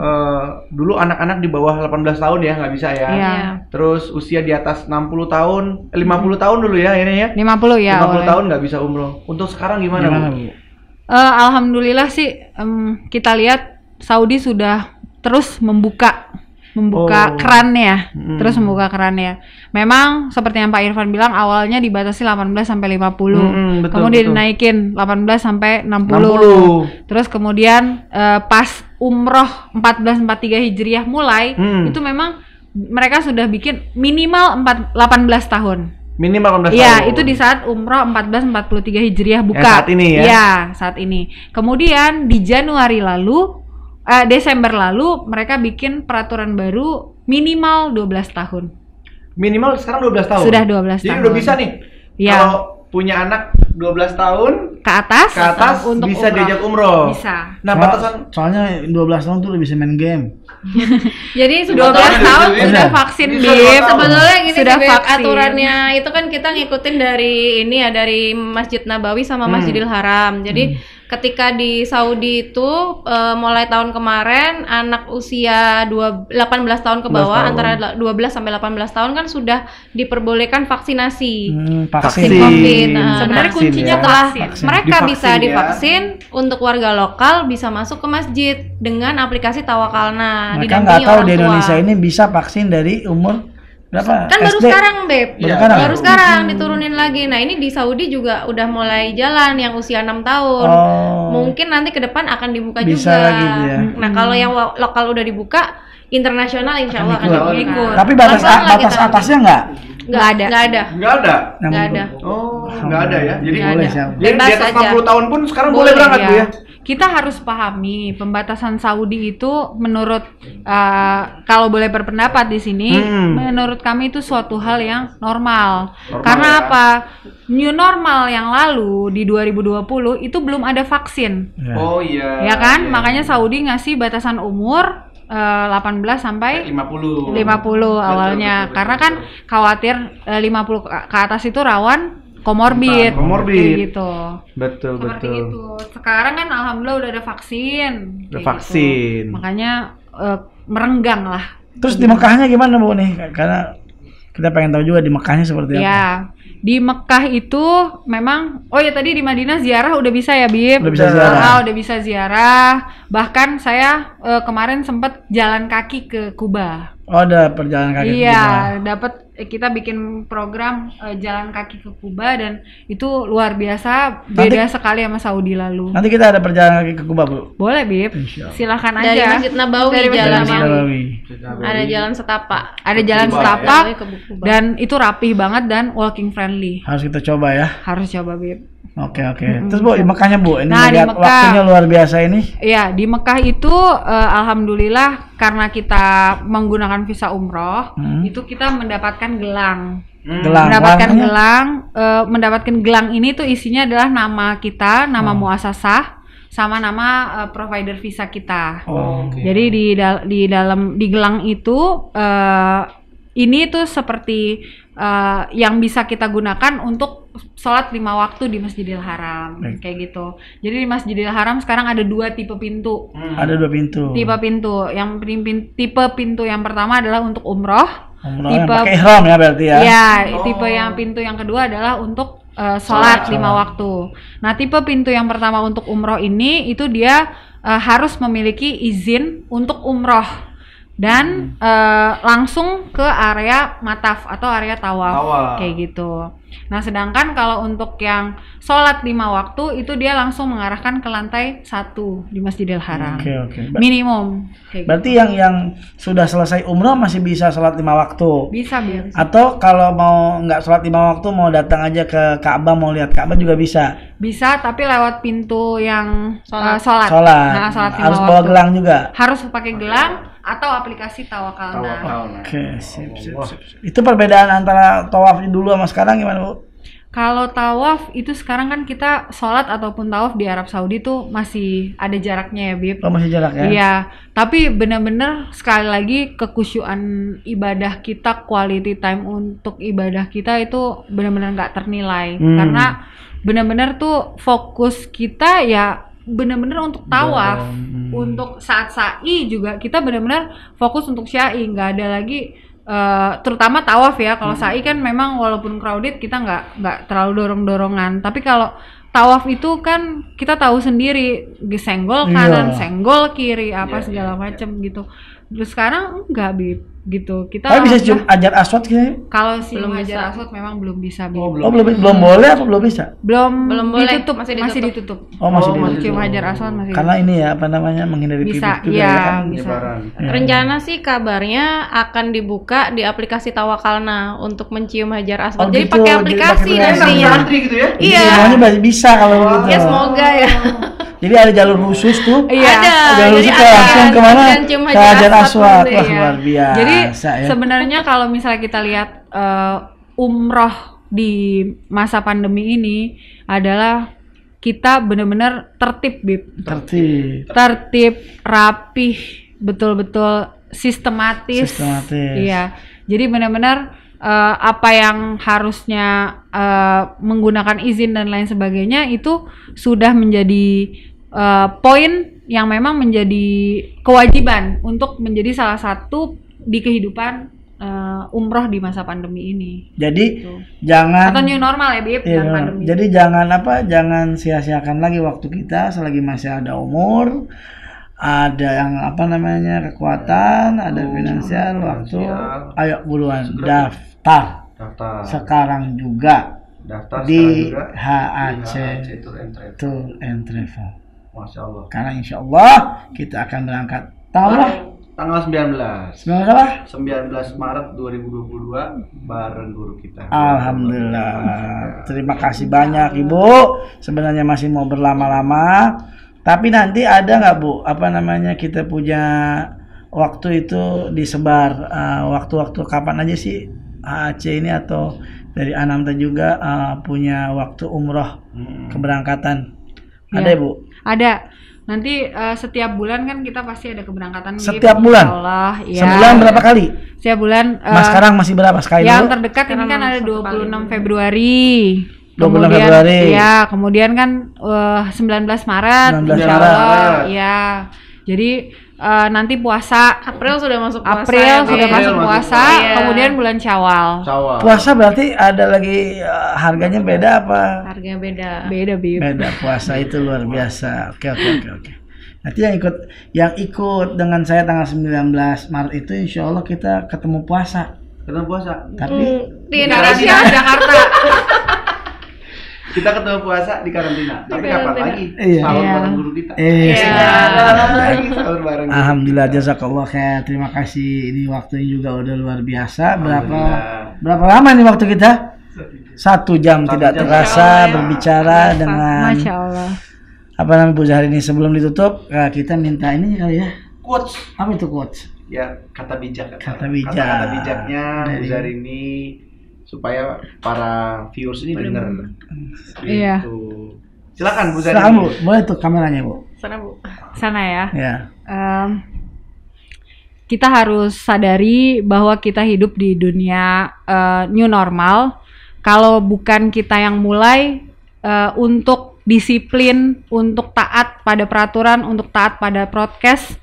Dulu anak-anak di bawah 18 tahun ya nggak bisa ya. Iya. Terus usia di atas 60 tahun, 50 tahun dulu ya ini ya. 50 ya. 50 oleh. tahun nggak bisa umroh. Untuk sekarang gimana Gimana, Bu? Bu? Alhamdulillah sih kita lihat Saudi sudah terus membuka Oh. kerannya, terus membuka kerannya. Memang seperti yang Pak Irfan bilang awalnya dibatasi 18 sampai 50. Betul, Kemudian betul. dinaikin 18 sampai 60. 60. Terus kemudian pas umroh 1443 Hijriah mulai, itu memang mereka sudah bikin minimal 18 tahun. Minimal 18 Iya, tahun. itu di saat umroh 1443 Hijriah buka. Yang saat ini ya? Iya, saat ini. Kemudian di Januari lalu, Desember lalu mereka bikin peraturan baru minimal 12 tahun. Minimal sekarang 12 tahun. Sudah 12 Jadi tahun. udah bisa nih. Iya. Kalau punya anak 12 tahun Ke atas untuk bisa umroh. diajak umroh. Bisa. Nah, batasan Soalnya 12 tahun tuh udah bisa main game. Jadi 12 tahun Bisa. sudah vaksin, Bisa, Bib. 12 tahun. sebetulnya gini Sudah sih, Beb, vaksin. aturannya itu kan kita ngikutin dari ini ya, dari Masjid Nabawi sama Masjidil Haram. Jadi ketika di Saudi itu mulai tahun kemarin anak usia 18 tahun ke 18 bawah tahun. antara 12 sampai 18 tahun kan sudah diperbolehkan vaksinasi. Vaksin. COVID. Nah, Sebenarnya Vaksin kuncinya ya. setelah vaksin. mereka Divaksin bisa ya. divaksin, untuk warga lokal bisa masuk ke masjid dengan aplikasi Tawakalna. Mereka nggak didampingi tahu orang di tua. Indonesia ini bisa vaksin dari umur berapa? Kan baru SD? sekarang, Beb. Iya, Baru sekarang diturunin lagi. Nah, ini di Saudi juga udah mulai jalan yang usia 6 tahun. Oh. Mungkin nanti ke depan akan dibuka Bisa juga. lagi gitu ya. Nah, kalau yang lokal udah dibuka, internasional insya Allah akan ikut. dibuka. Tapi batas Pelan-pelan lah batas kita. atasnya nggak? Nggak ada. nggak ada. Nggak ada. Oh, nggak ada ya. Jadi Nggak boleh ada. siap. Jadi di Bebas atas aja. 60 tahun pun sekarang boleh Boleh, berangkat Bu Iya. ya. Kita harus pahami pembatasan Saudi itu menurut kalau boleh berpendapat di sini, menurut kami itu suatu hal yang normal. Karena ya. apa? New normal yang lalu di 2020 itu belum ada vaksin. Oh iya. Ya kan? Iya. Makanya Saudi ngasih batasan umur 18 sampai 50. 50 awalnya. betul, Karena betul. kan khawatir 50 ke atas itu rawan komorbid. Komorbid. Kayak gitu. Betul, Seperti betul. itu. Sekarang kan alhamdulillah udah ada vaksin. Udah kayak vaksin. gitu. Makanya merenggang lah. Terus di Mekahnya gimana Bu nih? Karena kita pengen tahu juga di Mekahnya seperti apa. Ya, di Mekah itu memang tadi di Madinah ziarah udah bisa ya, Bib. Udah bisa ziarah. Udah bisa ziarah. Bahkan saya kemarin sempat jalan kaki ke Kuba. Oh, ada perjalanan kaki. ke Kuba. Iya, dapat kita bikin program jalan kaki ke Kuba dan itu luar biasa, beda sekali sama Saudi lalu. Nanti kita ada perjalanan kaki ke Kuba, Bu. Boleh, Bib. Silakan Dari aja. Masjid Nabawi Dari Masjid jalan Nabawi. Nabawi. ada jalan setapak. Ada jalan Kuba, setapak ya? Ke Kuba. dan itu rapih banget dan walking friendly. Harus kita coba ya. Harus coba, Bib. Oke. Terus Bu, di Mekahnya Bu, ini Nah, di melihat Mekah. waktunya luar biasa ini. Iya, di Mekah itu alhamdulillah karena kita menggunakan visa umroh, itu kita mendapatkan gelang. Gelang. Mendapatkan warnanya? gelang, mendapatkan gelang ini tuh isinya adalah nama kita, nama muasasah, sama nama provider visa kita. Oh, Jadi di gelang itu ini tuh seperti yang bisa kita gunakan untuk sholat 5 waktu di Masjidil Haram. Baik. Kayak gitu. Jadi di Masjidil Haram sekarang ada 2 tipe pintu. Ada 2 pintu. Tipe pintu yang pertama adalah untuk umroh. Umroh yang pakai ihram ya berarti ya. Ya, pintu yang kedua adalah untuk sholat 5 waktu. Nah, tipe pintu yang pertama untuk umroh ini itu dia harus memiliki izin untuk umroh dan langsung ke area mataf atau area tawaf kayak gitu. Nah, sedangkan kalau untuk yang sholat 5 waktu itu dia langsung mengarahkan ke lantai 1 di Masjidil Haram. Oke. Minimum. Kayak Berarti gitu. yang sudah selesai umroh masih bisa sholat 5 waktu. Bisa. Atau kalau mau nggak sholat 5 waktu, mau datang aja ke Ka'bah, mau lihat Ka'bah juga bisa. Bisa, tapi lewat pintu yang sholat. Nah, sholat 5 Harus waktu. bawa gelang juga. Harus pakai gelang atau aplikasi Tawakalna. Oke, sip. Itu perbedaan antara tawaf dulu sama sekarang gimana, Bu? Kalau tawaf itu sekarang kan kita sholat ataupun tawaf di Arab Saudi tuh masih ada jaraknya ya, Bib. Oh, masih jarak ya? Iya, tapi benar-benar sekali lagi kekhusyuan ibadah kita, quality time untuk ibadah kita itu benar-benar nggak ternilai. Karena benar-benar tuh fokus kita ya benar-benar untuk tawaf. Untuk saat sa'i juga kita benar-benar fokus untuk sya'i, nggak ada lagi terutama tawaf ya. Kalau sa'i kan memang walaupun crowded kita nggak terlalu dorong-dorongan. Tapi kalau tawaf itu kan kita tahu sendiri, senggol kanan, senggol kiri, apa segala macam gitu. Terus sekarang enggak, Bib, gitu. Kita Tapi bisa cium Hajar Aswad gitu? kalau si Belum Hajar bisa. Aswad memang belum bisa, Bib. Oh, belum boleh apa belum bisa? belum boleh, ditutup, masih masih ditutup. ditutup. Oh, masih Untuk ditutup. cium Hajar Aswad masih Karena ini ya apa namanya menghindari bisa, pipis juga iya, ya kan. bisa. Rencana sih kabarnya akan dibuka di aplikasi Tawakalna untuk mencium Hajar Aswad. Oh, jadi gitu, pakai jadi aplikasi pakai nantinya. Santri gitu ya? Jadi Iya. semuanya bisa kalau gitu. Ya semoga ya. Jadi ada jalur khusus tuh. Iya. Ada. Jalur Jadi khusus langsung kemana? akan cium Ke Hajar Hajar Aswad Aswad. nanti, Wah, Iya. luar biasa. Jadi ya. sebenarnya kalau misalnya kita lihat umroh di masa pandemi ini adalah kita benar-benar tertib, Bib. Tertib, rapih, betul-betul sistematis. Iya. Jadi benar-benar apa yang harusnya menggunakan izin dan lain sebagainya itu sudah menjadi poin yang memang menjadi kewajiban untuk menjadi salah satu di kehidupan umroh di masa pandemi ini. Jadi Gitu. jangan Atau new normal ya, Bib, Iya, dan pandemi. jadi jangan sia-siakan lagi waktu kita selagi masih ada umur, ada yang apa namanya kekuatan, ada finansial, waktu. Ayo buruan daftar sekarang juga Daftar di sekarang juga HAC Tour and Travel. Tour and Travel. Masya Allah. Karena insya Allah kita akan berangkat Tanggal 19 Sebenarnya 19 Maret 2022 bareng guru kita. Alhamdulillah. Terima kasih banyak Ibu. Sebenarnya masih mau berlama-lama, tapi nanti ada nggak Bu? Apa namanya kita punya waktu itu disebar waktu-waktu kapan aja sih HAC ini atau dari Anamta juga punya waktu umroh keberangkatan? Ada Ya. Bu? Ada. Nanti setiap bulan kan kita pasti ada keberangkatan. Bib, Setiap bulan? insyaallah, ya. Sebulan berapa kali? Setiap bulan. Mas sekarang masih berapa sekali Yang dulu? terdekat ini kan ada 26 kali. Februari. 26 Februari. Ya, kemudian kan 19 Maret. 19 insyaallah, Maret. ya. Jadi nanti puasa April sudah masuk puasa. April ya, sudah Bib? masuk masuk puasa, puasa. Iya. kemudian bulan Syawal. Sawah. Puasa berarti ada lagi harganya beda apa? Harganya beda. Beda, Bib. Beda puasa itu luar biasa. Oke. Nanti yang ikut dengan saya tanggal 19 Maret itu insya Allah kita ketemu puasa. Ketemu puasa. Tapi Di Indonesia. Jakarta. Kita ketemu puasa di karantina. Tapi kapan karantina. lagi? Iya. Sahur Iya. bareng guru kita. Iya. Lagi sahur bareng. guru Alhamdulillah kita. jazakallah khair. Terima kasih. Ini waktunya juga udah luar biasa. Alhamdulillah. Berapa lama nih waktu kita? 1 jam tidak jam. terasa Masya Allah, ya. berbicara dengan Masya Allah. apa namanya Bu Zahri ini. Sebelum ditutup kita minta ini kali ya. Quotes. Apa itu quotes? Ya, kata bijak. Kata bijak. Kata bijaknya Dari- Bu Zahri ini supaya para viewers ini dengar. Iya. Gitu. Silakan Bu Zahri. Silakan Bu, boleh tuh kameranya Bu. Sana Bu. Sana ya. Ya. kita harus sadari bahwa kita hidup di dunia new normal. Kalau bukan kita yang mulai untuk disiplin, untuk taat pada peraturan, untuk taat pada prokes,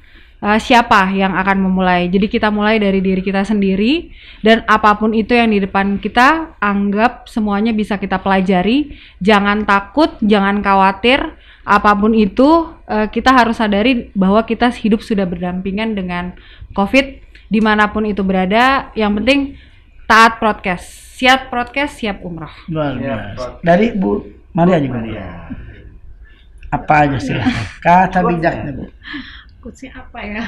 siapa yang akan memulai? Jadi kita mulai dari diri kita sendiri, dan apapun itu yang di depan kita, anggap semuanya bisa kita pelajari. Jangan takut, jangan khawatir. Apapun itu, kita harus sadari bahwa kita hidup sudah berdampingan dengan COVID, dimanapun itu berada. Yang penting taat prokes. Siap prokes, siap umroh. Luar biasa. Dari Bu Maria juga. Apa aja silahkan. Kata bijaknya Bu. Quotesnya apa ya?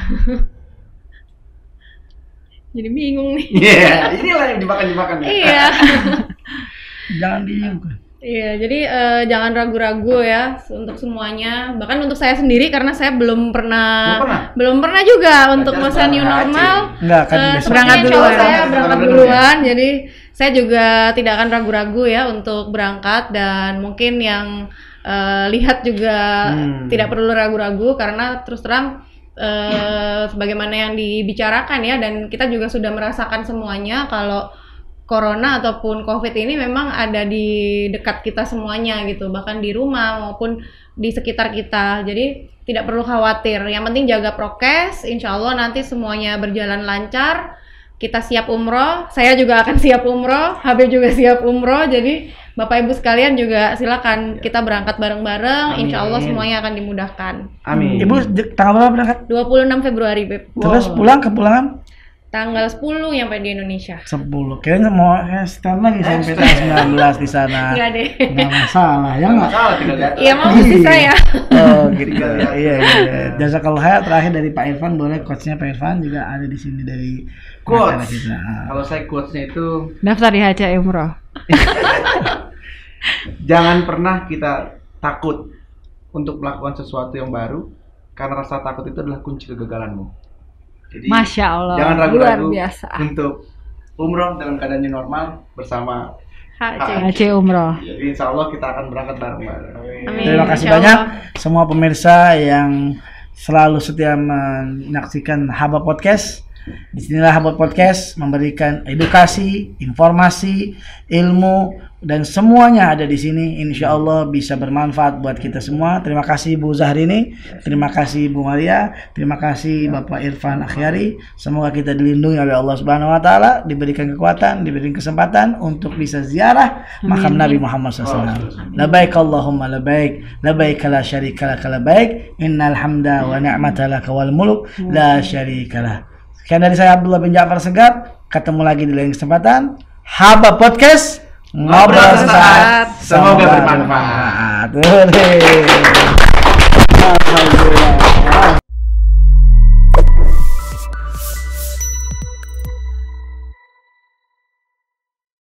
Jadi bingung nih. Iya, inilah yang jebakan-jebakan ya. Iya. Jangan bingung. Iya, jadi jangan ragu-ragu ya untuk semuanya. Bahkan untuk saya sendiri karena saya belum pernah juga untuk masa new normal. Enggak kan besok. Berangkat Insya dulu Allah ya. saya berangkat duluan. Jadi saya juga tidak akan ragu-ragu ya untuk berangkat, dan mungkin yang lihat juga tidak perlu ragu-ragu karena terus terang sebagaimana yang dibicarakan ya, dan kita juga sudah merasakan semuanya kalau corona ataupun COVID ini memang ada di dekat kita semuanya gitu, bahkan di rumah maupun di sekitar kita. Jadi tidak perlu khawatir. Yang penting jaga prokes. Insya Allah nanti semuanya berjalan lancar. Kita siap umroh. Saya juga akan siap umroh. Habib juga siap umroh. Jadi Bapak Ibu sekalian juga silakan kita berangkat bareng-bareng. Insya Allah semuanya akan dimudahkan. Amin. Ibu tanggal berapa berangkat? 26 Februari, Beb. Terus pulang kepulangan? Tanggal 10 nyampe di Indonesia. 10. Kayaknya mau stand lagi sampai tanggal 19 di sana. Enggak deh. Enggak masalah, ya enggak? Masalah tinggal datang. Iya, mau sih saya. Oh, gitu. Iya. Jazakallah khair. Terakhir dari Pak Irfan, boleh coachnya Pak Irfan juga ada di sini dari Quotes. kita. Kalau saya quotesnya itu, Daftar di HC umroh. jangan pernah kita takut untuk melakukan sesuatu yang baru, karena rasa takut itu adalah kunci kegagalanmu. Jadi, Masya Allah, jangan luar ragu-ragu biasa. untuk umroh dalam keadaan new normal bersama HC umroh. Jadi insya Allah kita akan berangkat bareng-bareng. Amin. Terima kasih Insya banyak Allah. semua pemirsa yang selalu setia menyaksikan Haba Podcast. Disinilah Haba Podcast memberikan edukasi, informasi, ilmu, dan semuanya ada di sini. Insya Allah bisa bermanfaat buat kita semua. Terima kasih Bu Zahrini, terima kasih Bu Maria, terima kasih Bapak Irfan Akhyari. Semoga kita dilindungi oleh Allah Subhanahu Wa Taala, diberikan kekuatan, diberikan kesempatan untuk bisa ziarah makam Nabi Muhammad SAW. Labaik Allahumma labaik, labaik la syarika lak labaik, innal hamda wa ni'mata lak wal mulk la syarika lak. Sekian dari saya Abdullah bin Ja'far Segap. Ketemu lagi di lain kesempatan. Haba Podcast, ngobrol sesaat, Semoga bermanfaat. bermanfaat.